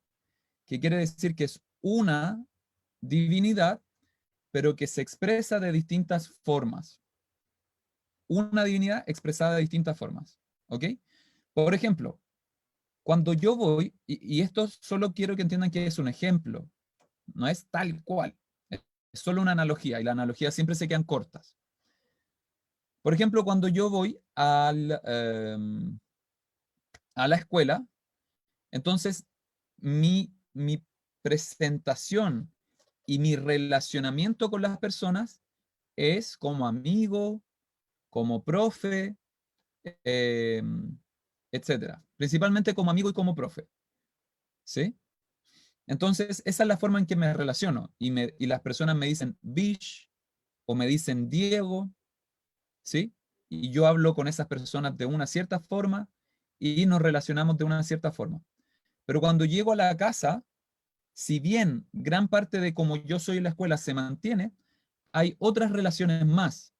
que quiere decir que es una divinidad, pero que se expresa de distintas formas. Una divinidad expresada de distintas formas. ¿Ok? Por ejemplo, cuando yo voy, y esto solo quiero que entiendan que es un ejemplo, no es tal cual, es solo una analogía, y las analogías siempre se quedan cortas. Por ejemplo, cuando yo voy a la escuela, entonces mi presentación y mi relacionamiento con las personas es como amigo, como profe, etcétera. Principalmente como amigo y como profe. ¿Sí? Entonces, esa es la forma en que me relaciono. Y las personas me dicen Vish o me dicen Diego, ¿sí? Y yo hablo con esas personas de una cierta forma y nos relacionamos de una cierta forma. Pero cuando llego a la casa, si bien gran parte de cómo yo soy en la escuela se mantiene, hay otras relaciones más.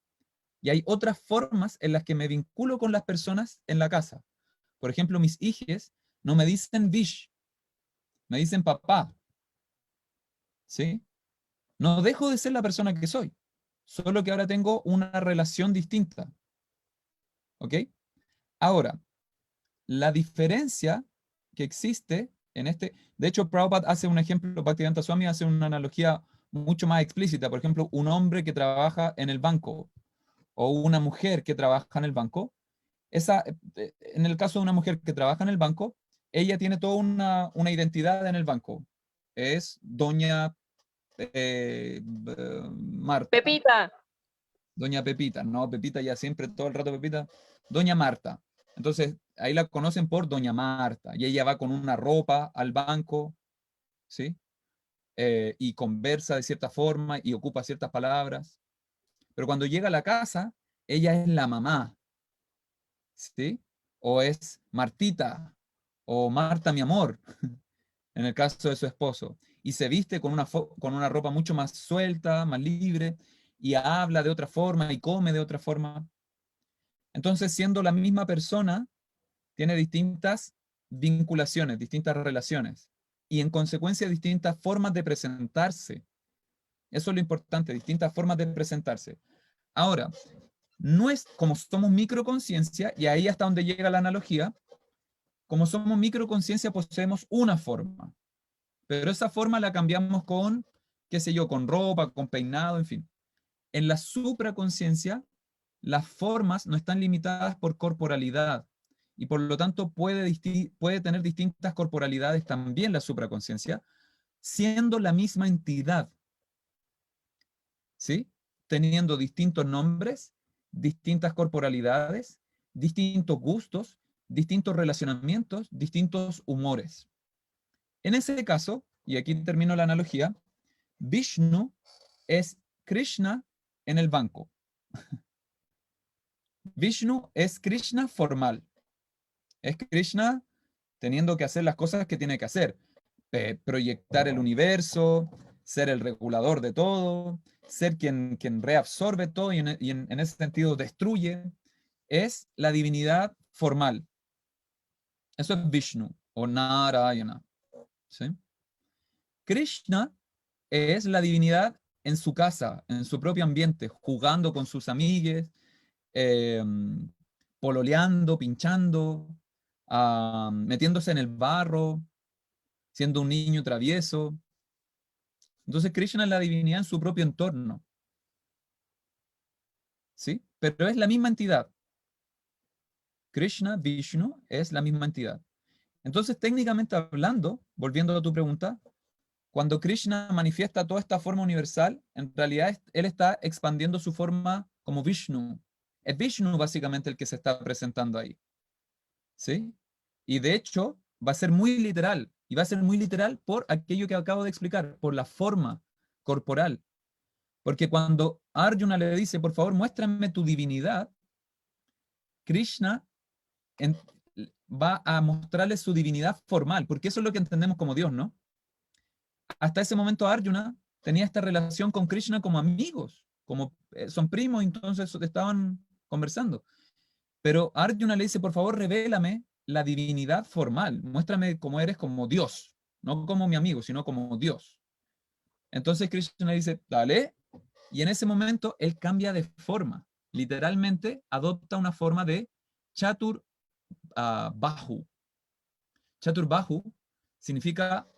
Y hay otras formas en las que me vinculo con las personas en la casa. Por ejemplo, mis hijas no me dicen Vish, me dicen papá. ¿Sí? No dejo de ser la persona que soy, solo que ahora tengo una relación distinta. ¿Ok? Ahora, la diferencia que existe en este, de hecho, Prabhupada hace un ejemplo, Bhaktivedanta Swami hace una analogía mucho más explícita. Por ejemplo, un hombre que trabaja en el banco o una mujer que trabaja en el banco, en el caso de una mujer que trabaja en el banco, ella tiene toda una identidad en el banco. Es doña Marta. Pepita. Doña Pepita, no, Pepita ya siempre, todo el rato Pepita, Doña Marta. Entonces, ahí la conocen por Doña Marta, y ella va con una ropa al banco, ¿sí? Y conversa de cierta forma y ocupa ciertas palabras. Pero cuando llega a la casa, ella es la mamá, ¿sí? O es Martita, o Marta, mi amor, en el caso de su esposo. Y se viste con una ropa mucho más suelta, más libre, y habla de otra forma y come de otra forma. Entonces, siendo la misma persona, tiene distintas vinculaciones, distintas relaciones y en consecuencia distintas formas de presentarse. Eso es lo importante, distintas formas de presentarse. Ahora, no es como somos microconciencia, y ahí hasta donde llega la analogía, como somos microconciencia poseemos una forma, pero esa forma la cambiamos con, qué sé yo, con ropa, con peinado, en fin. En la supraconciencia, las formas no están limitadas por corporalidad y por lo tanto puede tener distintas corporalidades también la supraconciencia, siendo la misma entidad, ¿sí? Teniendo distintos nombres, distintas corporalidades, distintos gustos, distintos relacionamientos, distintos humores. En ese caso, y aquí termino la analogía, Vishnu es Krishna en el banco. Vishnu es Krishna formal. Es Krishna teniendo que hacer las cosas que tiene que hacer. Proyectar el universo, ser el regulador de todo, ser quien reabsorbe todo y en ese sentido destruye. Es la divinidad formal. Eso es Vishnu o Narayana. ¿Sí? Krishna es la divinidad en su casa, en su propio ambiente, jugando con sus amigues, pololeando, pinchando, metiéndose en el barro, siendo un niño travieso. Entonces Krishna es la divinidad en su propio entorno. ¿sí? Pero es la misma entidad. Krishna, Vishnu, es la misma entidad. Entonces, técnicamente hablando, volviendo a tu pregunta, cuando Krishna manifiesta toda esta forma universal, en realidad él está expandiendo su forma como Vishnu. Es Vishnu básicamente el que se está presentando ahí. ¿Sí? Y de hecho, va a ser muy literal. Y va a ser muy literal por aquello que acabo de explicar, por la forma corporal. Porque cuando Arjuna le dice, por favor, muéstrame tu divinidad, Krishna va a mostrarle su divinidad formal, porque eso es lo que entendemos como Dios, ¿no? Hasta ese momento Arjuna tenía esta relación con Krishna como amigos, como son primos, entonces estaban conversando. Pero Arjuna le dice, por favor, revélame la divinidad formal, muéstrame cómo eres como Dios, no como mi amigo, sino como Dios. Entonces Krishna le dice, dale, y en ese momento él cambia de forma, literalmente adopta una forma de Chatur Bahu. Chatur Bahu significa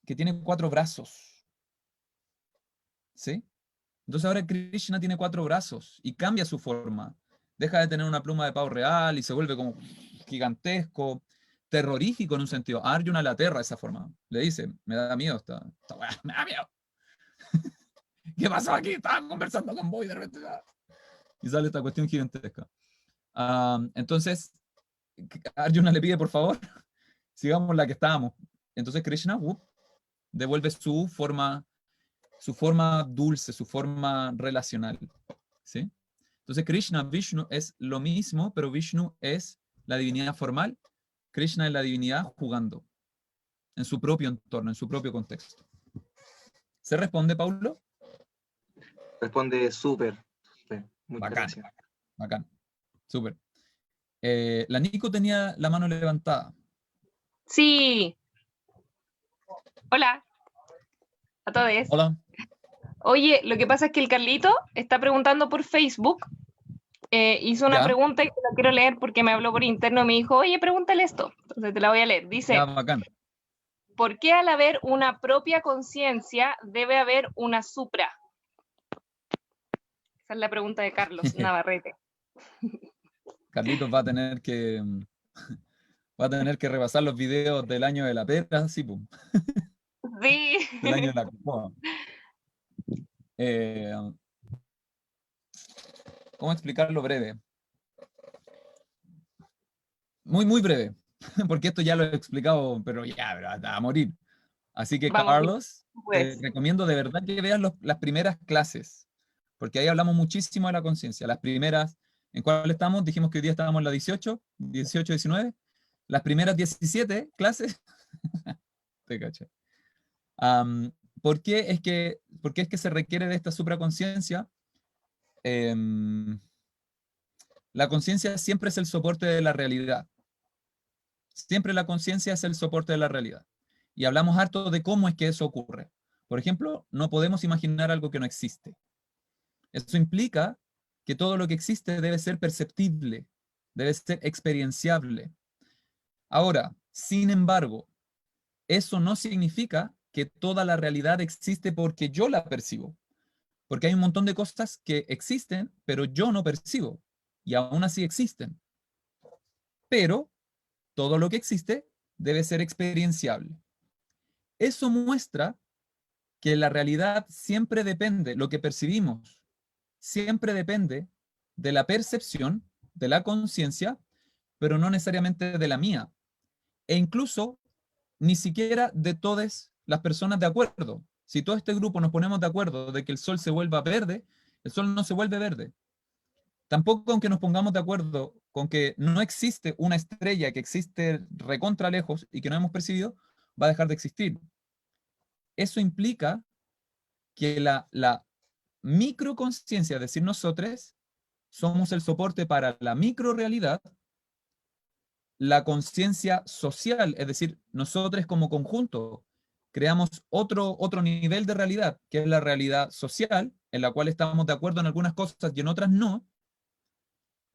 que tiene 4 brazos. ¿Sí? Entonces ahora Krishna tiene 4 brazos y cambia su forma. Deja de tener una pluma de pavo real y se vuelve como gigantesco, terrorífico en un sentido. Arjuna le aterra esa forma. Le dice, me da miedo esta weá, me da miedo. ¿Qué pasó aquí? Estaba conversando con vos y de repente... Y sale esta cuestión gigantesca. Entonces, Arjuna le pide, por favor, sigamos la que estábamos. Entonces Krishna devuelve su forma dulce, su forma relacional. ¿Sí? Entonces Krishna, Vishnu es lo mismo, pero Vishnu es la divinidad formal, Krishna es la divinidad jugando en su propio entorno, en su propio contexto. ¿Se responde, Paulo? Responde súper. Muchas Bacán, gracias. bacán, súper. La Nico tenía la mano levantada. Sí. Hola. A todos. Hola. Oye, lo que pasa es que el Carlito está preguntando por Facebook. Hizo una Ya. pregunta y te la quiero leer porque me habló por interno y me dijo, oye, pregúntale esto. Entonces te la voy a leer. Dice, Ya, bacán. ¿por qué al haber una propia conciencia debe haber una supra? Esa es la pregunta de Carlos Navarrete. Carlitos va a tener que repasar los videos del año de la pera, sí, pum, Sí. del año de la cocoa. ¿Cómo explicarlo breve? Muy, muy breve, porque esto ya lo he explicado, pero a morir. Así que, Vamos, Carlos, pues. te recomiendo de verdad que veas las primeras clases, porque ahí hablamos muchísimo de la conciencia. Las primeras, ¿en cuál estamos? Dijimos que hoy día estábamos en la 18, 19. Las primeras 17 clases, te caché. ¿Por qué es que se requiere de esta supraconciencia? La conciencia siempre es el soporte de la realidad. Siempre la conciencia es el soporte de la realidad. Y hablamos harto de cómo es que eso ocurre. Por ejemplo, no podemos imaginar algo que no existe. Eso implica que todo lo que existe debe ser perceptible, debe ser experienciable. Ahora, sin embargo, eso no significa que toda la realidad existe porque yo la percibo. Porque hay un montón de cosas que existen, pero yo no percibo. Y aún así existen. Pero todo lo que existe debe ser experienciable. Eso muestra que la realidad siempre depende, lo que percibimos, siempre depende de la percepción, de la conciencia, pero no necesariamente de la mía. E incluso ni siquiera de todas las personas de acuerdo. Si todo este grupo nos ponemos de acuerdo de que el sol se vuelva verde, el sol no se vuelve verde. Tampoco aunque nos pongamos de acuerdo con que no existe una estrella que existe recontra lejos y que no hemos percibido, va a dejar de existir. Eso implica que la microconciencia, es decir, nosotros somos el soporte para la microrealidad, la conciencia social, es decir, nosotros como conjunto creamos otro nivel de realidad, que es la realidad social, en la cual estamos de acuerdo en algunas cosas y en otras no,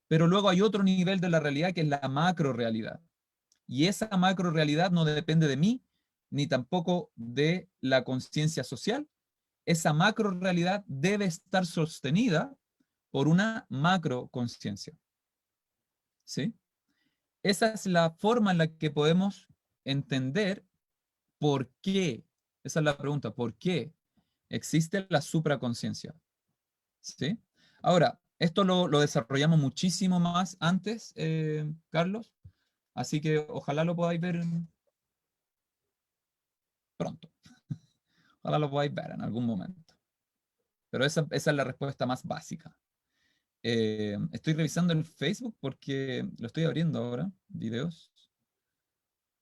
pero luego hay otro nivel de la realidad que es la macrorealidad. Y esa macrorealidad no depende de mí, ni tampoco de la conciencia social. Esa macrorealidad debe estar sostenida por una macroconciencia. ¿Sí? Esa es la forma en la que podemos entender por qué, esa es la pregunta, ¿por qué existe la supraconciencia? ¿Sí? Ahora, esto lo desarrollamos muchísimo más antes, Carlos, así que ojalá lo podáis ver pronto. Ojalá lo podáis ver en algún momento. Pero esa es la respuesta más básica. Estoy revisando el Facebook porque lo estoy abriendo ahora, videos,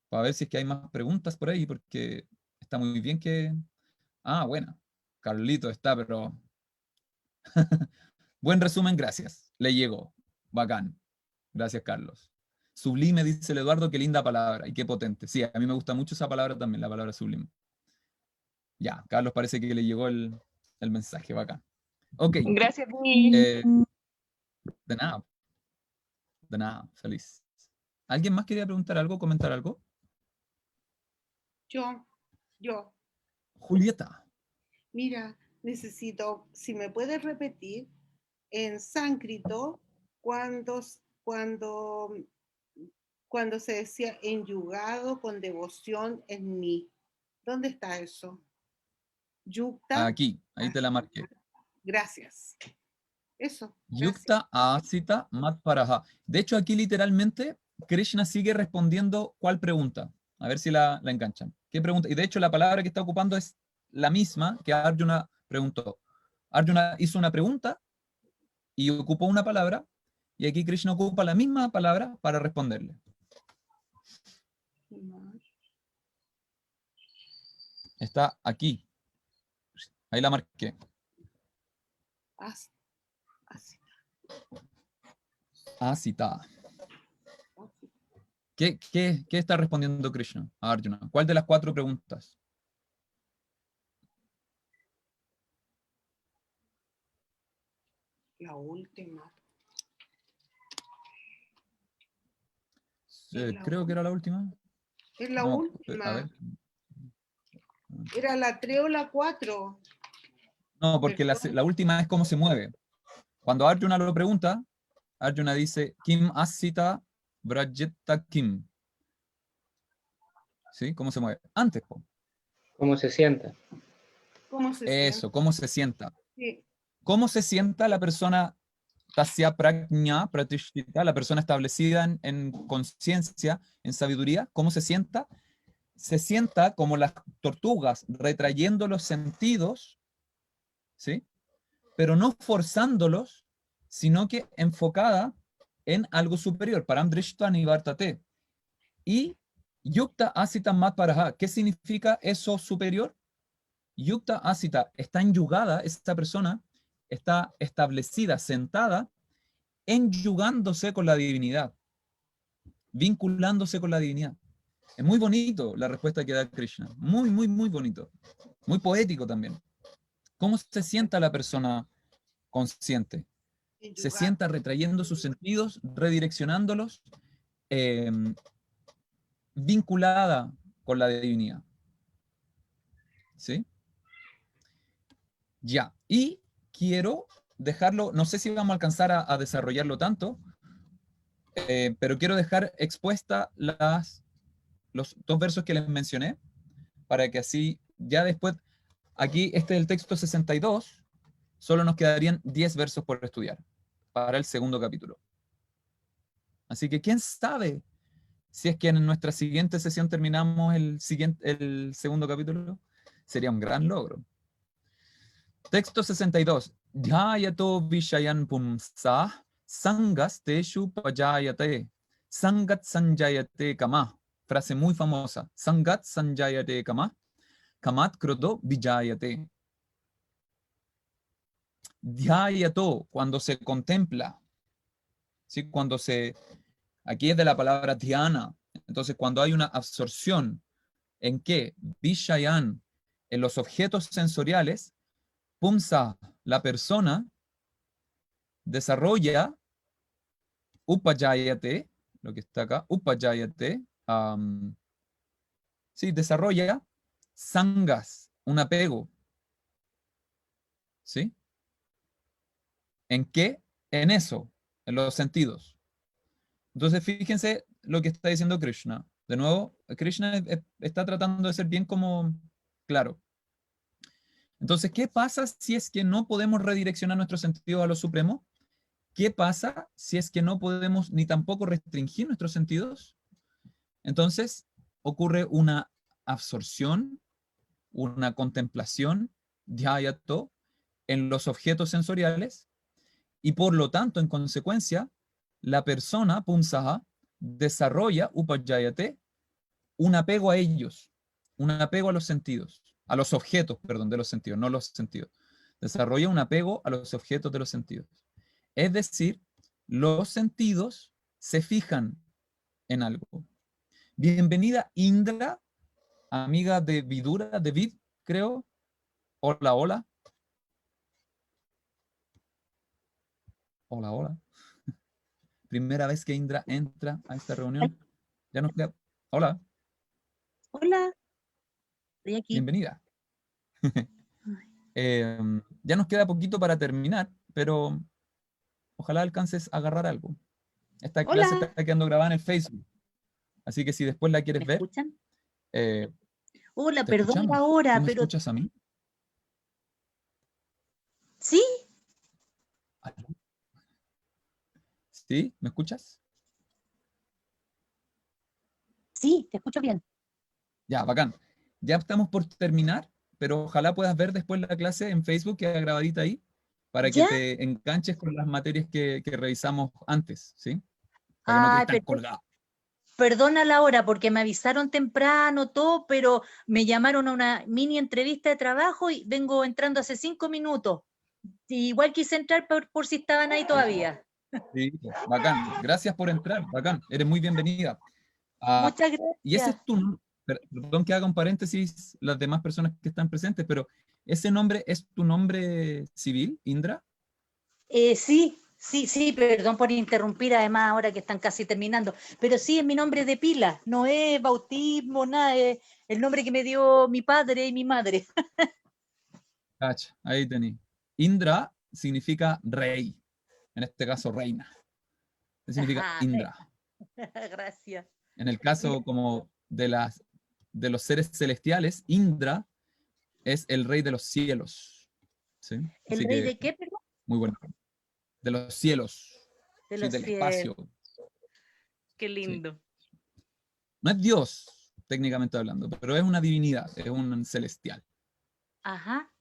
para ver si es que hay más preguntas por ahí, porque está muy bien que... Ah, bueno, Carlito está, pero... Buen resumen, gracias. Le llegó. Bacán. Gracias, Carlos. Sublime, dice el Eduardo, qué linda palabra y qué potente. Sí, a mí me gusta mucho esa palabra también, la palabra sublime. Ya, Carlos parece que le llegó el mensaje, bacán. Ok, Gracias, Di. de nada, feliz. ¿Alguien más quería preguntar algo, comentar algo? Yo. Julieta. Mira, necesito, si me puedes repetir, en sánscrito, cuando, cuando se decía enyugado con devoción en mí. ¿Dónde está eso? Yukta. Aquí, ahí te la marqué. Gracias. Eso, gracias. Yukta asita matparaha. De hecho, aquí literalmente Krishna sigue respondiendo cuál pregunta. A ver si la enganchan. ¿Qué pregunta? Y de hecho, la palabra que está ocupando es la misma que Arjuna preguntó. Arjuna hizo una pregunta y ocupó una palabra, y aquí Krishna ocupa la misma palabra para responderle. Está aquí. Ahí la marqué. Asita. ¿Qué está respondiendo Krishna a Arjuna? ¿Cuál de las 4 preguntas? La última. Creo que era la última. Es la No, última. a ver. Era la 3 o la 4. No, porque la última es cómo se mueve. Cuando Arjuna lo pregunta, Arjuna dice, Kim asita brajeta kim. ¿Sí? ¿Cómo se mueve? Antes, po. ¿Cómo se sienta? ¿Cómo se Eso, siente? ¿cómo se sienta? Sí. ¿Cómo se sienta la persona tasya prajna pratishtita, la persona establecida en conciencia, en sabiduría? ¿Cómo se sienta? Se sienta como las tortugas, retrayendo los sentidos, ¿sí? Pero no forzándolos, sino que enfocada en algo superior, param drishta nivartate. Y yukta asita matparaha, ¿qué significa eso superior? Yukta asita, está enyugada, esta persona está establecida, sentada, enyugándose con la divinidad, vinculándose con la divinidad. Es muy bonito la respuesta que da Krishna, muy, muy, muy bonito, muy poético también. ¿Cómo se sienta la persona consciente? Se sienta retrayendo sus sentidos, redireccionándolos, eh, vinculada con la divinidad. ¿Sí? Ya. Y quiero dejarlo, no sé si vamos a alcanzar a desarrollarlo tanto, pero quiero dejar expuesta los 2 versos que les mencioné, para que así ya después, aquí este es el texto 62, solo nos quedarían 10 versos por estudiar para el segundo capítulo. Así que quién sabe si es que en nuestra siguiente sesión terminamos el segundo capítulo, sería un gran logro. Texto 62. Dhyayato vishayan pumsah sangas teshu pajayate. Sangat sanjayate kama. Frase muy famosa. Sangat sanjayate kama. Kamat krodo vijayate. Dhyayato, cuando se contempla. ¿Sí? Cuando se... Aquí es de la palabra dhyana. Entonces, cuando hay una absorción, ¿en qué? Vishayan, en los objetos sensoriales, pumsa, la persona desarrolla upajayate, lo que está acá, upajayate, sí, desarrolla sangas, un apego, ¿sí? ¿En qué? En eso, en los sentidos. Entonces, fíjense lo que está diciendo Krishna. De nuevo, Krishna está tratando de ser bien como claro. Entonces, ¿qué pasa si es que no podemos redireccionar nuestros sentidos a lo supremo? ¿Qué pasa si es que no podemos ni tampoco restringir nuestros sentidos? Entonces, ocurre una absorción, una contemplación, dhyayato, en los objetos sensoriales, y por lo tanto, en consecuencia, la persona, pumsaha, desarrolla, upajayate, un apego a ellos, un apego a los sentidos, a los objetos, perdón, de los sentidos, no los sentidos. Desarrolla un apego a los objetos de los sentidos. Es decir, los sentidos se fijan en algo. Bienvenida Indra, amiga de Vidura, de Vid, creo. Hola, hola. Hola, hola. Primera vez que Indra entra a esta reunión. Ya nos queda... Hola, Hola, estoy aquí. bienvenida. Ya nos queda poquito para terminar, pero ojalá alcances a agarrar algo. Esta clase Hola. está quedando grabada en el Facebook, así que si después la quieres ¿Me ver, escuchan? eh, Hola, te perdón escuchamos. la ¿Tú hora, me pero escuchas a mí? sí, ¿Sí? ¿Me escuchas? sí, te escucho bien. Ya, bacán. Ya estamos por terminar, pero ojalá puedas ver después la clase en Facebook, que queda grabadita ahí, para que ¿Ya? te enganches con las materias que revisamos antes, ¿sí? Para que no Ay, quedes tan colgado. perdona la hora porque me avisaron temprano todo, pero me llamaron a una mini entrevista de trabajo y vengo entrando hace 5 minutos. Igual quise entrar por si estaban ahí todavía. Sí, bacán. Gracias por entrar, bacán. Eres muy bienvenida. Ah, Muchas y ese gracias. es tu, perdón que haga un paréntesis las demás personas que están presentes, pero ¿ese nombre es tu nombre civil, Indra? Sí, perdón por interrumpir, además ahora que están casi terminando, pero sí es mi nombre de pila, no es bautismo, nada, es el nombre que me dio mi padre y mi madre. Cacha, ahí tení. Indra significa rey, en este caso reina. Significa Ajá, Indra. gracias. En el caso como de los seres celestiales, Indra es el rey de los cielos. ¿Sí? ¿El Así rey que de qué, perdón? muy bueno. De los cielos, De sí, los del cielos. espacio. Qué Sí. lindo. No es Dios, técnicamente hablando, pero es una divinidad, es un celestial. Ajá.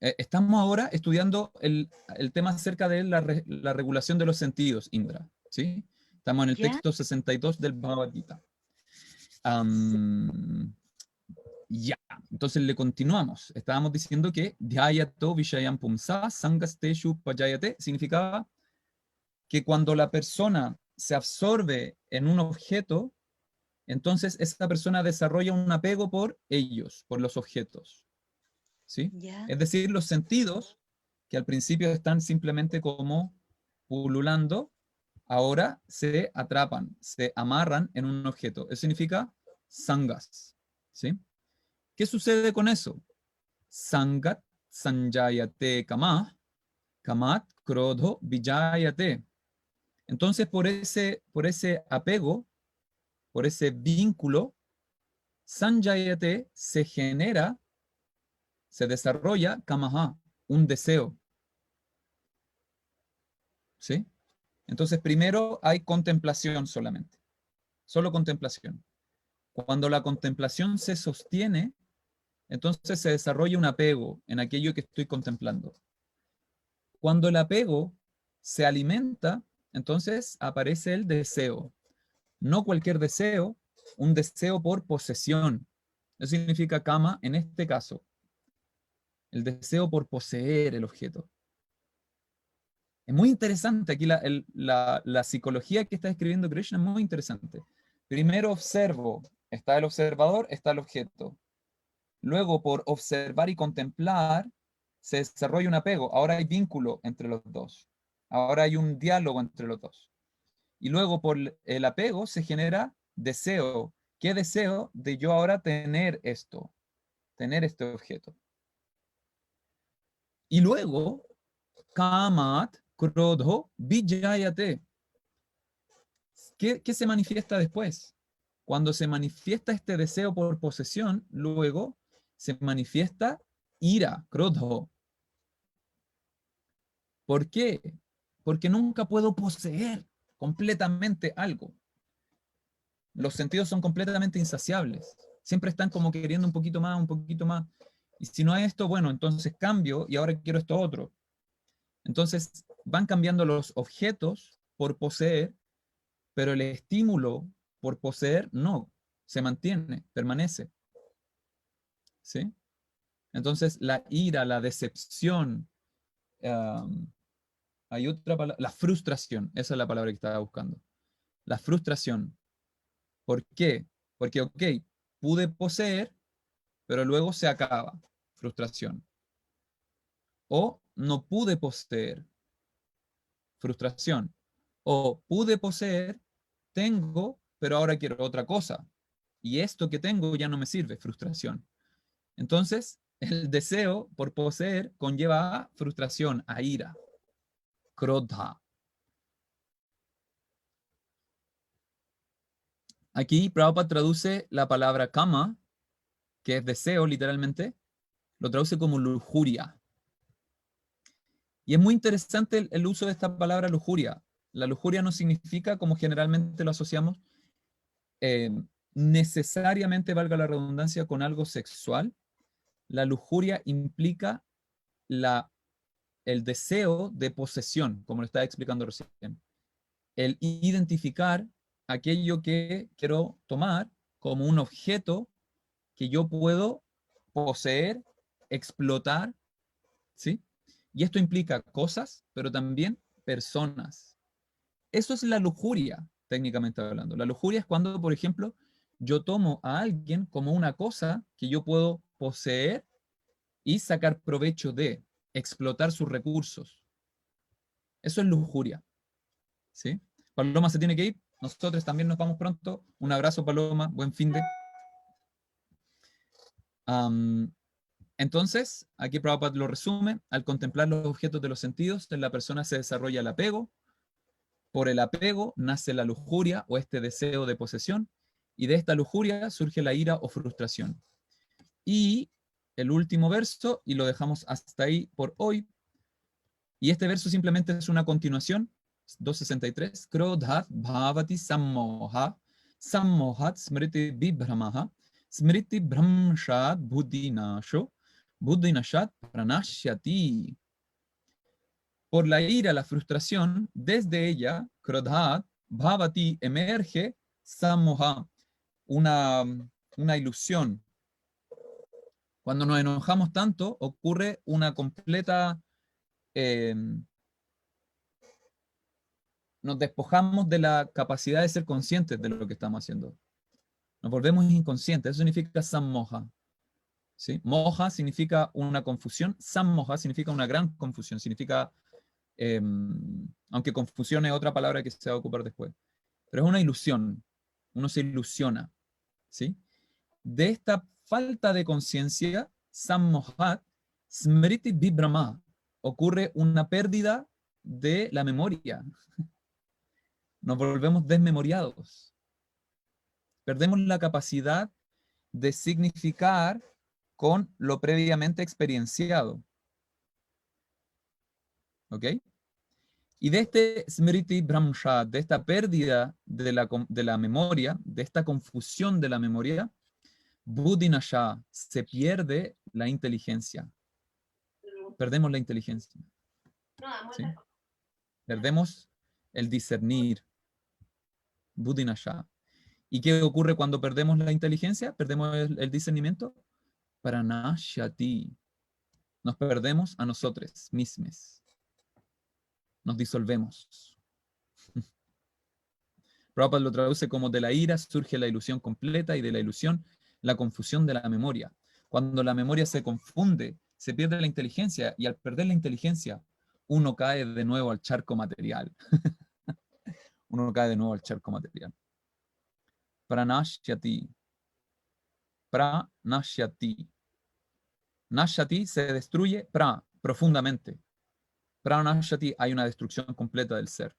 Estamos ahora estudiando el tema acerca de la regulación de los sentidos, Indra. ¿Sí? Estamos en el ¿Ya? texto 62 del Bhagavad Gita. Sí. Ya, entonces le continuamos. Estábamos diciendo que dhyayato vishayam pumsa sangasteshu pajayate significaba que cuando la persona se absorbe en un objeto, entonces esa persona desarrolla un apego por ellos, por los objetos. ¿Sí? ¿Ya? Es decir, los sentidos, que al principio están simplemente como pululando, ahora se atrapan, se amarran en un objeto. Eso significa sangas. ¿Sí? ¿Qué sucede con eso? Sangat sanjayate kama, kamat krodho vijayate. Entonces, por ese apego, por ese vínculo, sanjayate se genera, se desarrolla kamaha, un deseo. ¿Sí? Entonces, primero hay contemplación solamente, solo contemplación. Cuando la contemplación se sostiene, entonces se desarrolla un apego en aquello que estoy contemplando. Cuando el apego se alimenta, entonces aparece el deseo. No cualquier deseo, un deseo por posesión. Eso significa kama en este caso. El deseo por poseer el objeto. Es muy interesante aquí la psicología que está escribiendo Krishna, es muy interesante. Primero observo, está el observador, está el objeto. Luego, por observar y contemplar, se desarrolla un apego. Ahora hay vínculo entre los dos. Ahora hay un diálogo entre los dos. Y luego, por el apego, se genera deseo. ¿Qué deseo? De yo ahora tener esto, tener este objeto. Y luego, kamat krodho vijayate. ¿Qué se manifiesta después? Cuando se manifiesta este deseo por posesión, luego se manifiesta ira, krodho. ¿Por qué? Porque nunca puedo poseer completamente algo. Los sentidos son completamente insaciables. Siempre están como queriendo un poquito más, un poquito más. Y si no es esto, bueno, entonces cambio y ahora quiero esto otro. Entonces van cambiando los objetos por poseer, pero el estímulo por poseer no, se mantiene, permanece. ¿Sí? Entonces la ira, la decepción, hay otra palabra, la frustración, esa es la palabra que estaba buscando. La frustración. ¿Por qué? Porque, ok, pude poseer, pero luego se acaba. Frustración. O no pude poseer. Frustración. O pude poseer, tengo, pero ahora quiero otra cosa. Y esto que tengo ya no me sirve. Frustración. Entonces, el deseo por poseer conlleva a frustración, a ira. Krodha. Aquí Prabhupada traduce la palabra kama, que es deseo literalmente, lo traduce como lujuria. Y es muy interesante el uso de esta palabra lujuria. La lujuria no significa, como generalmente lo asociamos, necesariamente, valga la redundancia, con algo sexual. La lujuria implica el deseo de posesión, como lo estaba explicando recién. El identificar aquello que quiero tomar como un objeto que yo puedo poseer, explotar, ¿sí? Y esto implica cosas, pero también personas. Eso es la lujuria, técnicamente hablando. La lujuria es cuando, por ejemplo, yo tomo a alguien como una cosa que yo puedo poseer y sacar provecho de, explotar sus recursos. Eso es lujuria, ¿sí? Paloma se tiene que ir, nosotros también nos vamos pronto. Un abrazo, Paloma, buen fin de... Entonces, aquí Prabhupada lo resume, al contemplar los objetos de los sentidos, en la persona se desarrolla el apego, por el apego nace la lujuria o este deseo de posesión, y de esta lujuria surge la ira o frustración. Y el último verso, y lo dejamos hasta ahí por hoy, y este verso simplemente es una continuación, 263, Krodhat bhavati sammoha, sammohat smriti vibhramaha, smriti brahmshad buddhinasho, buddhinashat pranashyati. Por la ira, la frustración, desde ella, Krodhat bhavati, emerge sammoha, una ilusión. Cuando nos enojamos tanto, ocurre una completa... nos despojamos de la capacidad de ser conscientes de lo que estamos haciendo. Nos volvemos inconscientes. Eso significa sammoha. ¿Sí? Moha significa una confusión. Sammoha significa una gran confusión. Significa, aunque confusión es otra palabra que se va a ocupar después. Pero es una ilusión. Uno se ilusiona. ¿Sí? De esta falta de conciencia, sammohat, smriti vibhrama, ocurre una pérdida de la memoria. Nos volvemos desmemoriados. Perdemos la capacidad de significar con lo previamente experienciado. ¿Ok? Y de este smriti bhramshat, de esta pérdida de la memoria, de esta confusión de la memoria, buddhinasha, se pierde la inteligencia. Perdemos la inteligencia. ¿Sí? Perdemos el discernir. Buddhinasha. ¿Y qué ocurre cuando perdemos la inteligencia? ¿Perdemos el discernimiento? Pranashyati. Nos perdemos a nosotros mismos. Nos disolvemos. Prabhupada lo traduce como de la ira surge la ilusión completa y de la ilusión la confusión de la memoria. Cuando la memoria se confunde, se pierde la inteligencia y al perder la inteligencia, uno cae de nuevo al charco material. Uno cae de nuevo al charco material. Pranashyati. Pranashyati. Nashyati se destruye. profundamente. Pranashati, hay una destrucción completa del ser.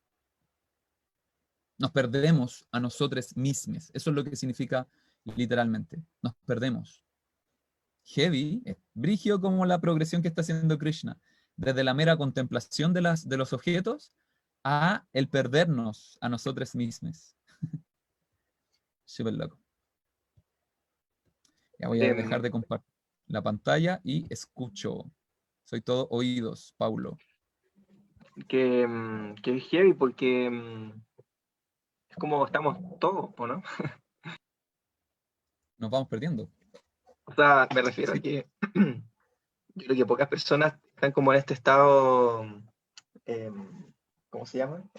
Nos perdemos a nosotros mismos. Eso es lo que significa literalmente. Nos perdemos. Heavy, es brigio como la progresión que está haciendo Krishna. Desde la mera contemplación de los objetos a el perdernos a nosotros mismos. Súper loco. Ya voy a dejar de compartir la pantalla y escucho. Soy todo oídos, Paulo. Que es heavy porque es como estamos todos, ¿o no? Nos vamos perdiendo. O sea, me refiero a que yo creo que pocas personas están como en este estado, ¿cómo se llama?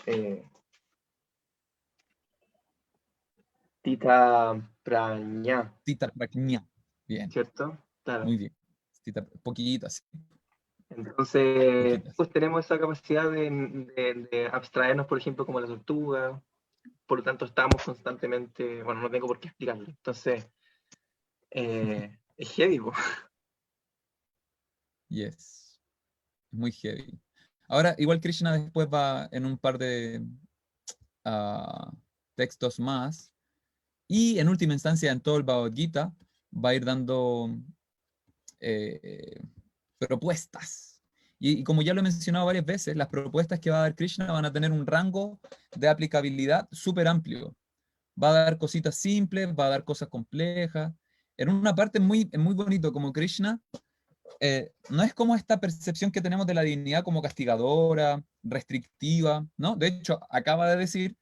Tita praña, Tita Prajna. Bien, ¿cierto? Claro. muy bien. Poquitas. Entonces, Poquitas. pues tenemos esa capacidad de abstraernos, por ejemplo, como la tortuga. Por lo tanto, estamos constantemente, bueno, no tengo por qué explicarlo. Entonces, es heavy, po. Yes. Muy heavy. Ahora, igual Krishna después va en un par de textos más, y en última instancia en todo el Bhagavad Gita va a ir dando propuestas. Y como ya lo he mencionado varias veces, las propuestas que va a dar Krishna van a tener un rango de aplicabilidad súper amplio. Va a dar cositas simples, va a dar cosas complejas. En una parte muy bonito, como Krishna, no es como esta percepción que tenemos de la divinidad como castigadora, restrictiva, ¿no? De hecho, acaba de decir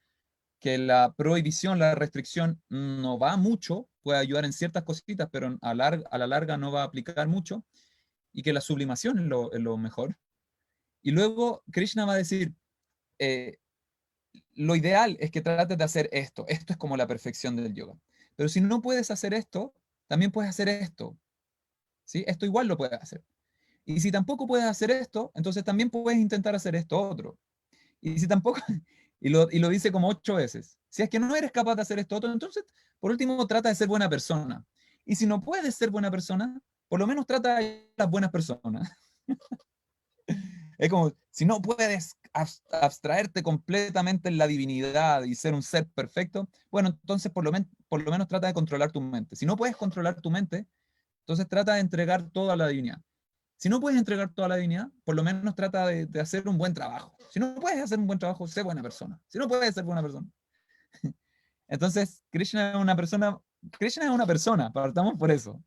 que la prohibición, la restricción no va mucho, puede ayudar en ciertas cositas, pero a la larga no va a aplicar mucho, y que la sublimación es lo mejor. Y luego Krishna va a decir, lo ideal es que trates de hacer esto es como la perfección del yoga. Pero si no puedes hacer esto, también puedes hacer esto, ¿sí? Esto igual lo puedes hacer. Y si tampoco puedes hacer esto, entonces también puedes intentar hacer esto otro. Y si tampoco, y lo dice como 8 veces. Si es que no eres capaz de hacer esto otro, entonces, por último, trata de ser buena persona. Y si no puedes ser buena persona, por lo menos trata de ser las buenas personas. Es como, si no puedes abstraerte completamente en la divinidad y ser un ser perfecto, bueno, entonces por lo menos trata de controlar tu mente. Si no puedes controlar tu mente, entonces trata de entregar todo a la divinidad. Si no puedes entregar toda la divinidad, por lo menos trata de hacer un buen trabajo. Si no puedes hacer un buen trabajo, sé buena persona. Si no puedes ser buena persona. Entonces, Krishna es una persona, partamos por eso.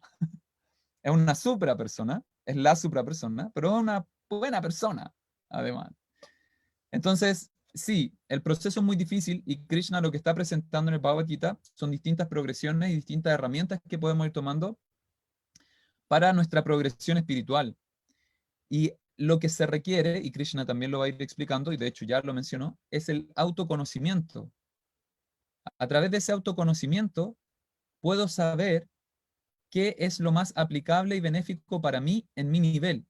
Es una supra persona, es la supra persona, pero es una buena persona, además. Entonces, sí, el proceso es muy difícil y Krishna lo que está presentando en el Bhagavad Gita son distintas progresiones y distintas herramientas que podemos ir tomando para nuestra progresión espiritual. Y lo que se requiere, y Krishna también lo va a ir explicando, y de hecho ya lo mencionó, es el autoconocimiento. A través de ese autoconocimiento puedo saber qué es lo más aplicable y benéfico para mí en mi nivel.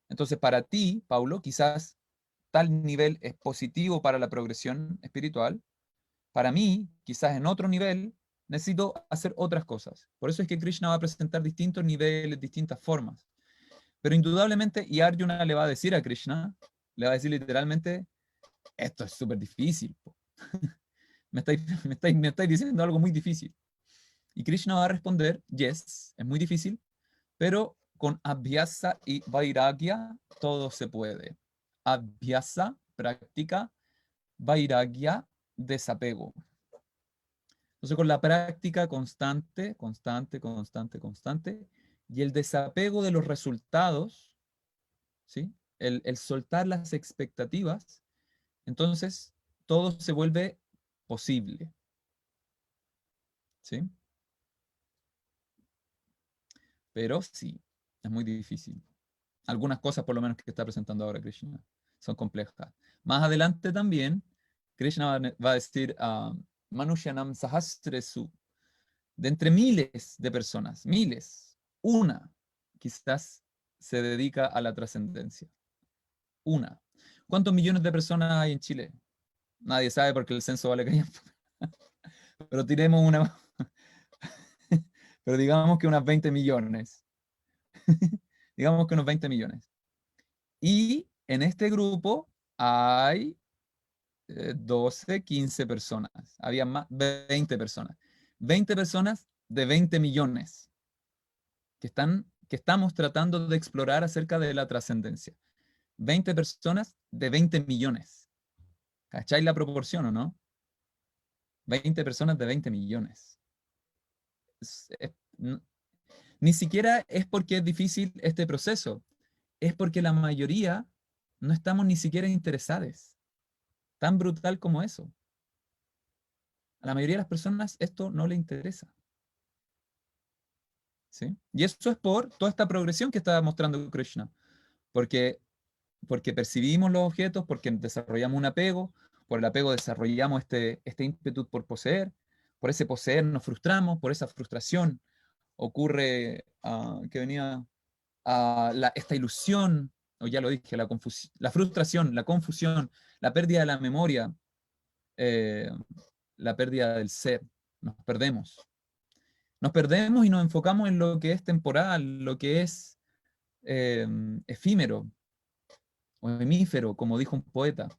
Entonces, para ti, Paulo, quizás tal nivel es positivo para la progresión espiritual. Para mí, quizás en otro nivel, necesito hacer otras cosas. Por eso es que Krishna va a presentar distintos niveles, distintas formas. Pero indudablemente, y Arjuna le va a decir a Krishna, le va a decir literalmente, esto es súper difícil. me estáis diciendo algo muy difícil. Y Krishna va a responder, yes, es muy difícil, pero con abhyasa y vairagya todo se puede. Abhyasa, práctica, vairagya, desapego. Entonces con la práctica constante, y el desapego de los resultados, ¿sí? El soltar las expectativas, entonces todo se vuelve posible. ¿Sí? Pero sí, es muy difícil. Algunas cosas, por lo menos, que está presentando ahora Krishna, son complejas. Más adelante también, Krishna va a decir, Manushanam Sahasresu, de entre miles de personas, miles, una quizás se dedica a la trascendencia. Una. ¿Cuántos millones de personas hay en Chile? Nadie sabe porque el censo vale callampa. Pero tiremos una. Pero digamos que unas 20 millones. Digamos que unos 20 millones. Y en este grupo hay 12, 15 personas. Había más, 20 personas. 20 personas de 20 millones que estamos tratando de explorar acerca de la trascendencia. 20 personas de 20 millones. ¿Cacháis la proporción o no? 20 personas de 20 millones. Ni siquiera es porque es difícil este proceso, es porque la mayoría no estamos ni siquiera interesados. Tan brutal como eso. A la mayoría de las personas esto no le interesa. ¿Sí? Y eso es por toda esta progresión que está mostrando Krishna. Porque percibimos los objetos, porque desarrollamos un apego, por el apego desarrollamos este ímpetu por poseer, por ese poseer nos frustramos, por esa frustración ocurre que venía esta ilusión, o ya lo dije, la frustración, la confusión, la pérdida de la memoria, la pérdida del ser, nos perdemos. Nos perdemos y nos enfocamos en lo que es temporal, lo que es efímero, o hemífero, como dijo un poeta.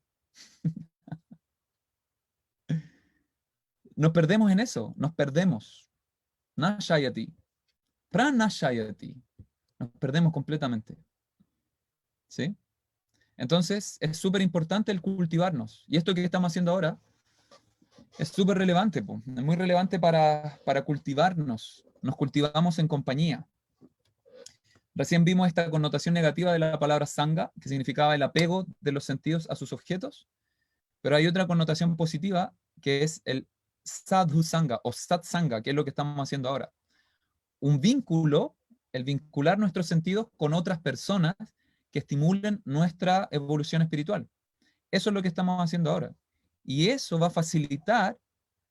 Nos perdemos en eso, nos perdemos. Nashayati. Pranashayati. Nos perdemos completamente. ¿Sí? Entonces, es súper importante el cultivarnos. Y esto que estamos haciendo ahora es súper relevante, po. Es muy relevante para cultivarnos. Nos cultivamos en compañía. Recién vimos esta connotación negativa de la palabra sangha, que significaba el apego de los sentidos a sus objetos, pero hay otra connotación positiva, que es el sadhu sangha o satsanga, que es lo que estamos haciendo ahora. Un vínculo, el vincular nuestros sentidos con otras personas que estimulen nuestra evolución espiritual. Eso es lo que estamos haciendo ahora. Y eso va a facilitar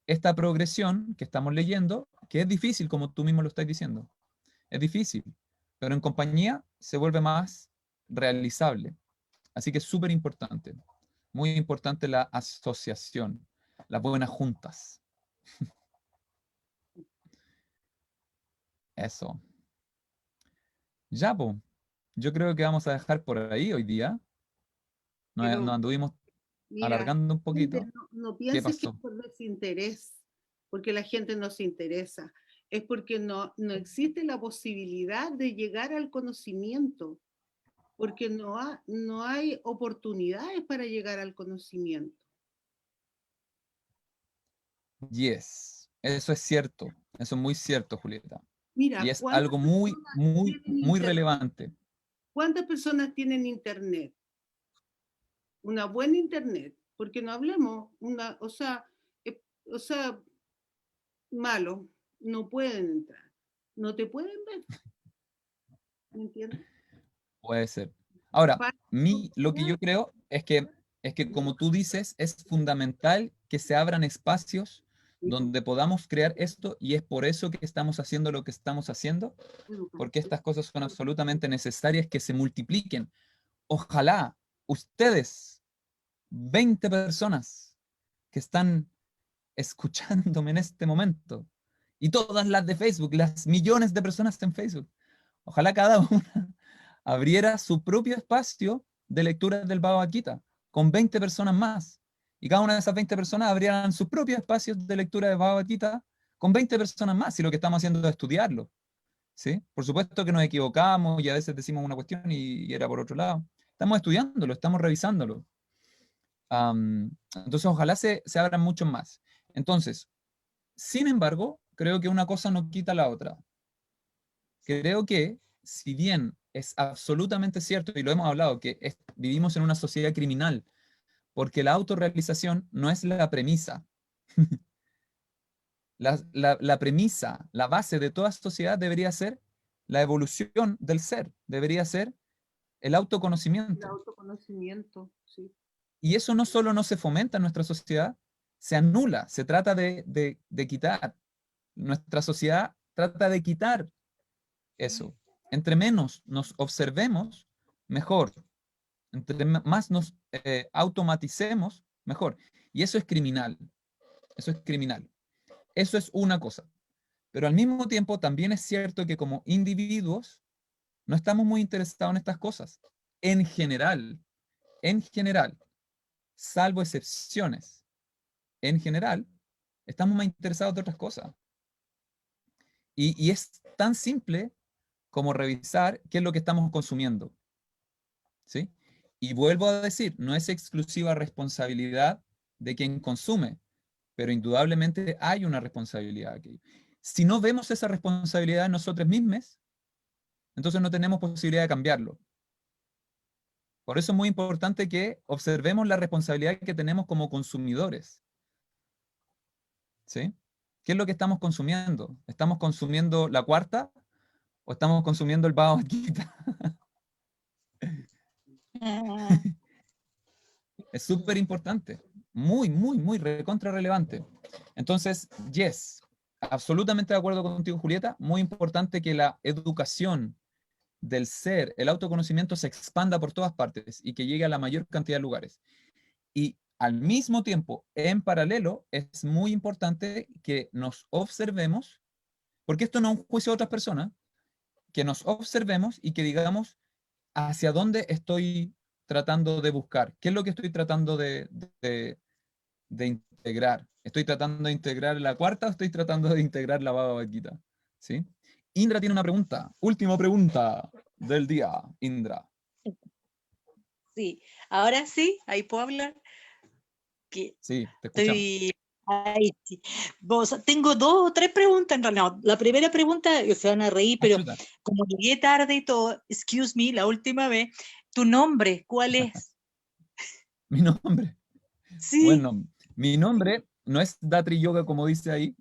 esta progresión que estamos leyendo, que es difícil, como tú mismo lo estás diciendo. Es difícil, pero en compañía se vuelve más realizable. Así que es súper importante. Muy importante la asociación, las buenas juntas. Eso. Ya, po. Yo creo que vamos a dejar por ahí hoy día. Pero, Nos anduvimos mira, alargando un poquito. no ¿Qué pienses que es pasó? por desinterés, porque la gente no se interesa. Es porque no existe la posibilidad de llegar al conocimiento, porque no hay oportunidades para llegar al conocimiento. Yes. Eso es cierto. Eso es muy cierto, Julieta. Mira, Y es ¿cuántas algo muy, personas muy, tienen muy internet? relevante. ¿Cuántas personas tienen internet? Una buena internet, porque no hablemos, o sea, malo, no pueden entrar, no te pueden ver, ¿me entiendes? Puede ser. Ahora, Para lo que yo creo es que, como tú dices, es fundamental que se abran espacios donde podamos crear esto, y es por eso que estamos haciendo lo que estamos haciendo, porque estas cosas son absolutamente necesarias que se multipliquen. Ojalá ustedes, 20 personas que están escuchándome en este momento, y todas las de Facebook, las millones de personas en Facebook, ojalá cada una abriera su propio espacio de lectura del Bhagavad Gita, con 20 personas más. Y cada una de esas 20 personas abrieran sus propios espacios de lectura de Bhagavad Gita con 20 personas más, y lo que estamos haciendo es estudiarlo. ¿Sí? Por supuesto que nos equivocamos y a veces decimos una cuestión y era por otro lado. Estamos estudiándolo, estamos revisándolo. Entonces, ojalá se abran muchos más. Entonces, sin embargo, creo que una cosa no quita la otra. Creo que, si bien es absolutamente cierto, y lo hemos hablado, que vivimos en una sociedad criminal, porque la autorrealización no es la premisa. La premisa, la base de toda sociedad debería ser la evolución del ser, debería ser el el autoconocimiento. autoconocimiento, sí. Y eso no solo no se fomenta en nuestra sociedad, se anula, se trata de quitar. Nuestra sociedad trata de quitar eso. Entre menos nos observemos, mejor. Entre más nos automaticemos, mejor. Y eso es criminal. Eso es criminal. Eso es una cosa. Pero al mismo tiempo también es cierto que como individuos no estamos muy interesados en estas cosas. en general, salvo excepciones, en general, estamos más interesados de otras cosas. Y es tan simple como revisar qué es lo que estamos consumiendo. ¿Sí? Y vuelvo a decir, no es exclusiva responsabilidad de quien consume, pero indudablemente hay una responsabilidad aquí. Si no vemos esa responsabilidad en nosotros mismos, entonces no tenemos posibilidad de cambiarlo. Por eso es muy importante que observemos la responsabilidad que tenemos como consumidores. ¿Sí? ¿Qué es lo que estamos consumiendo? ¿Estamos consumiendo la cuarta o estamos consumiendo el Bhagavad Gita? Ah, Es súper importante. Muy, muy, muy recontra relevante. Entonces, yes, absolutamente de acuerdo contigo, Julieta. Muy importante que la educación del ser, el autoconocimiento se expanda por todas partes y que llegue a la mayor cantidad de lugares. Y al mismo tiempo, en paralelo, es muy importante que nos observemos, porque esto no es un juicio de otras personas, que nos observemos y que digamos hacia dónde estoy tratando de buscar, qué es lo que estoy tratando de integrar. ¿Estoy tratando de integrar la cuarta o estoy tratando de integrar la Bhagavad Gita? ¿Sí? Indra tiene una pregunta, última pregunta del día, Indra. sí, ahora sí, ahí puedo hablar. Que Sí, te escuchamos. estoy. Ay, sí. Tengo 2 o 3 preguntas en realidad. No, la primera pregunta, se van a reír, pero Ayuda. como llegué tarde y todo, excuse me, la última vez, ¿tu nombre cuál es? Mi nombre. Sí, Bueno, mi nombre no es Datri Yoga como dice ahí.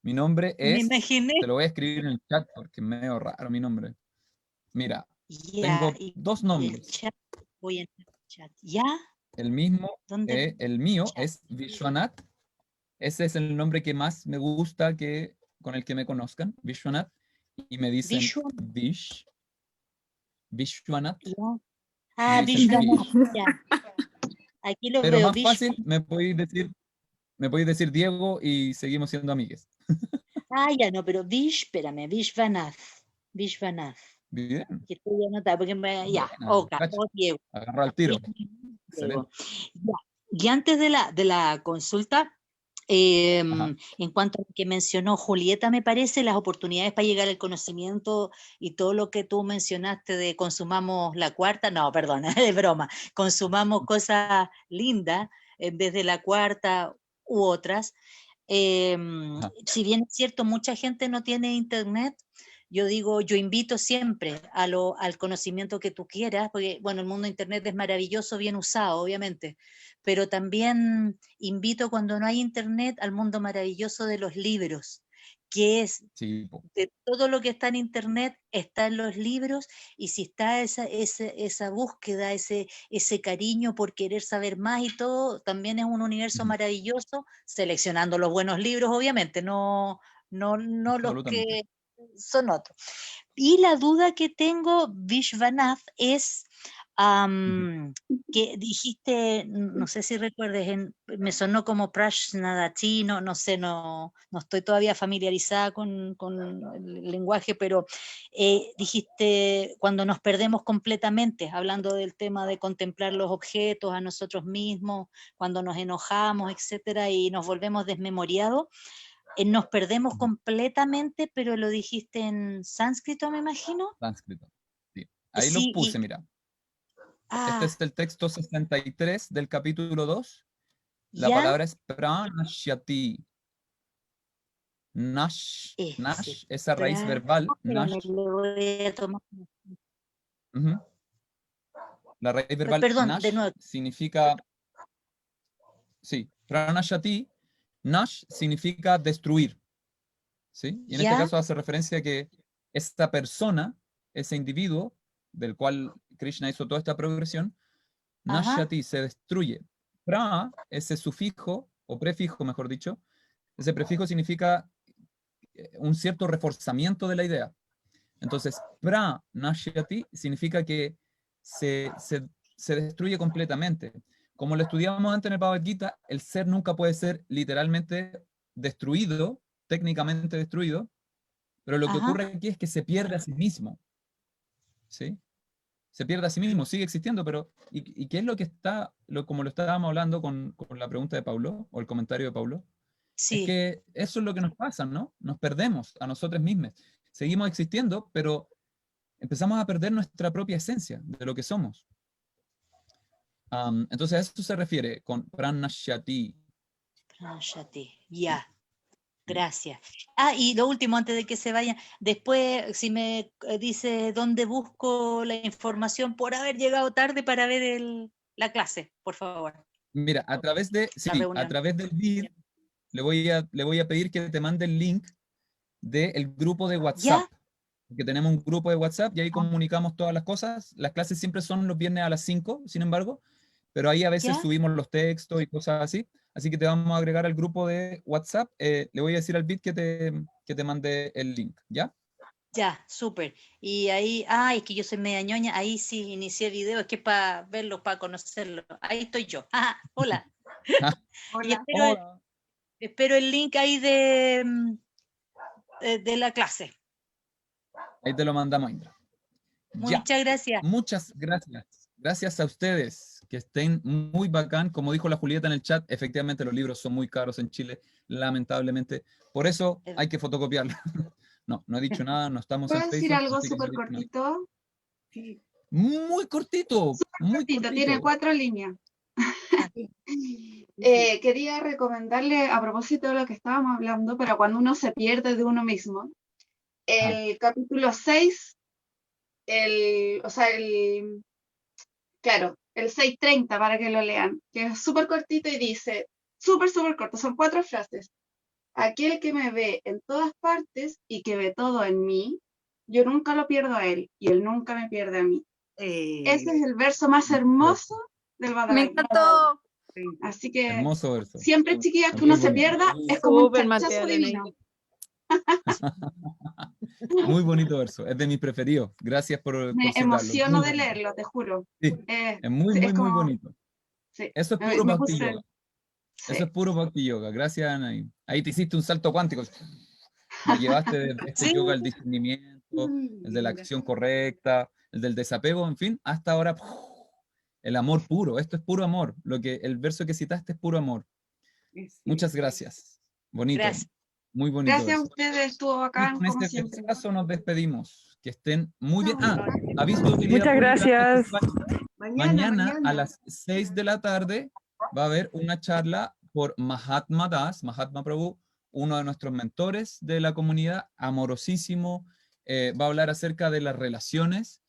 Mi nombre me es, imaginé. te lo voy a escribir en el chat porque es medio raro mi nombre. Mira, Ya, tengo y 2 el nombres. chat, voy en el chat. ¿Ya? El mismo, ¿Dónde? el mío Chat. es Vishwanath. Ese es el nombre que más me gusta con el que me conozcan, Vishwanath. Y me dicen Vishwan, Vishwanath. ya. Me Ah, dicen Vishwanath, Vish. ya. Aquí lo Pero veo, más Vishwan. fácil, me podéis decir Diego y seguimos siendo amigues. Ah, ya no, pero espérame, Vishwanath. Vishwanath. Bien, Que estoy anotada, porque ya, buena, Oka, cacha, o Diego. agarró al tiro. Diego. Excelente. Ya. Y antes de la consulta, Ajá. en cuanto a lo que mencionó Julieta, me parece, las oportunidades para llegar al conocimiento y todo lo que tú mencionaste de consumamos la cuarta, no, perdona, de broma, consumamos cosas lindas desde la cuarta u otras. Ajá. Si bien es cierto, mucha gente no tiene internet, yo digo, yo invito siempre al conocimiento que tú quieras, porque bueno, el mundo de internet es maravilloso, bien usado, obviamente, pero también invito cuando no hay internet al mundo maravilloso de los libros, que es Sí, po. de todo lo que está en internet, está en los libros, y si está esa búsqueda, ese cariño por querer saber más y todo, también es un universo Ujú. maravilloso, seleccionando los buenos libros, obviamente, no los Absolutamente. que son otros. Y la duda que tengo, Vishwanath, es Ujú. que dijiste, no sé si recuerdes, me sonó como Prashnadati, no sé, no estoy todavía familiarizada con el lenguaje, pero dijiste cuando nos perdemos completamente, hablando del tema de contemplar los objetos a nosotros mismos, cuando nos enojamos, etcétera, y nos volvemos desmemoriados. Nos perdemos Ujú. completamente, pero lo dijiste en sánscrito, me imagino. Sánscrito. Sí. Ahí lo Sí, puse, mira. Este ah, es el texto 63 del capítulo 2. La ya, palabra es pranashyati. Nash, ese. nash, esa raíz verbal, Espérame, nash. le voy a tomar. Ujú. La raíz verbal Perdón, de nash nuevo. significa, sí, pranashyati, nash significa destruir, ¿sí? Y en este Ya, caso hace referencia a que esta persona, ese individuo del cual Krishna hizo toda esta progresión, ajá, nashyati, se destruye. Pra, ese sufijo, o prefijo, mejor dicho, ese prefijo significa un cierto reforzamiento de la idea. Entonces, pra nashyati significa que se destruye completamente. Como lo estudiábamos antes en el Bhagavad Gita, el ser nunca puede ser literalmente destruido, técnicamente destruido, pero lo que ajá, ocurre aquí es que se pierde a sí mismo. ¿Sí? se pierde a sí mismo, sigue existiendo, pero ¿y qué es lo que está, como lo estábamos hablando con la pregunta de Paulo, o el comentario de Paulo? Es Sí, que eso es lo que nos pasa, ¿no? Nos perdemos a nosotros mismos. Seguimos existiendo, pero empezamos a perder nuestra propia esencia de lo que somos. Entonces a eso se refiere con pranashyati. Pranayati, ya. Gracias. Ah, y lo último, antes de que se vayan, después, si me dice dónde busco la información por haber llegado tarde para ver la clase, por favor. Mira, a través de, sí, reunión. a través del Meet, le voy a pedir que te mande el link del grupo de WhatsApp. Que tenemos un grupo de WhatsApp y ahí comunicamos todas las cosas. Las clases siempre son los viernes a las 5, sin embargo, pero ahí a veces ¿Ya? subimos los textos y cosas así. Así que te vamos a agregar al grupo de WhatsApp. Le voy a decir al Bit que te mande el link, ¿ya? Ya, súper. Y ahí, es que yo soy media ñoña, ahí sí inicié el video, es que para verlo, para conocerlo. Ahí estoy yo. Hola. Y Hola. espero el link ahí de la clase. Ahí te lo mandamos, Indra. Ya. Muchas gracias. Muchas gracias. Gracias a ustedes. Que estén muy bacán. Como dijo la Julieta en el chat, efectivamente los libros son muy caros en Chile, lamentablemente. Por eso hay que fotocopiarlos. No he dicho nada, no estamos en ¿Puedo decir Facebook. algo así que súper no- cortito? Muy cortito. Muy Cortito, tiene cortito. 4 líneas. Quería recomendarle, a propósito de lo que estábamos hablando, pero cuando uno se pierde de uno mismo, el capítulo 6, el 630 para que lo lean, que es súper cortito y dice, súper corto, son 4 frases. Aquel que me ve en todas partes y que ve todo en mí, yo nunca lo pierdo a él y él nunca me pierde a mí. Ese es el verso más hermoso del Bhagavad Me Gita. encantó. Así que Hermoso verso. siempre, chiquillas, que Muy uno se bonito. pierda, es como un Súper, chachazo Mateo, divino. Muy bonito verso. Es de mis preferidos. Gracias por Me citarlo. emociono Muy de bonito. leerlo, te juro. Sí, es muy, Sí, muy, es muy como- bonito. Sí, Eso es me- puro me Bhakti puse- Yoga. sí. Eso es puro Bhakti Yoga. Gracias, Anaí. Ahí te hiciste un salto cuántico. Me llevaste de este Sí. yoga al discernimiento, el de la acción correcta, el del desapego, en fin, hasta ahora el amor puro. Esto es puro amor. El verso que citaste es puro amor. Muchas gracias. Bonito. Gracias. Muy bonito. Gracias a verso. ustedes, estuvo Y bacán, con como este siempre. caso nos despedimos. Que estén muy bien. Chao. Aviso de utilidad Muchas pública. gracias. Mañana a las 6 de la tarde va a haber una charla por Mahatma Das, Mahatma Prabhu, uno de nuestros mentores de la comunidad, amorosísimo. Va a hablar acerca de las relaciones,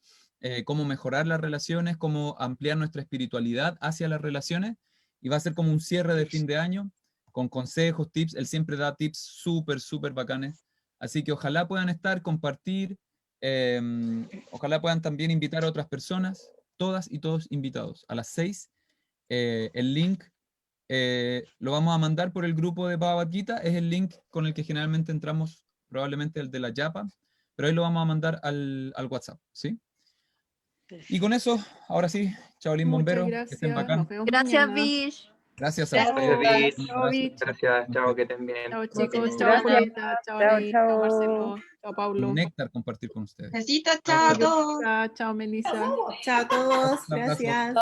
cómo mejorar las relaciones, cómo ampliar nuestra espiritualidad hacia las relaciones. Y va a ser como un cierre de fin de año, con consejos, tips. Él siempre da tips súper bacanes. Así que ojalá puedan estar, compartir. Ojalá puedan también invitar a otras personas, todas y todos invitados. A las 6, el link lo vamos a mandar por el grupo de Bhagavad Gita, es el link con el que generalmente entramos, probablemente el de la Yapa, pero ahí lo vamos a mandar al WhatsApp, ¿sí? Y con eso, ahora sí, chaolín bombero, que estén bacán. Gracias, Vish. Gracias a Chao. ustedes. Gracias, Un abrazo. Gracias, chao, que estén bien. Chao, chicos. Chao, Julieta. Chao, Ney. Chao, Marcelo. Chao, Paulo. Un néctar compartir con ustedes. Besitos, chao a todos. Chao, Melissa. Chao a todos. Un abrazo. Gracias.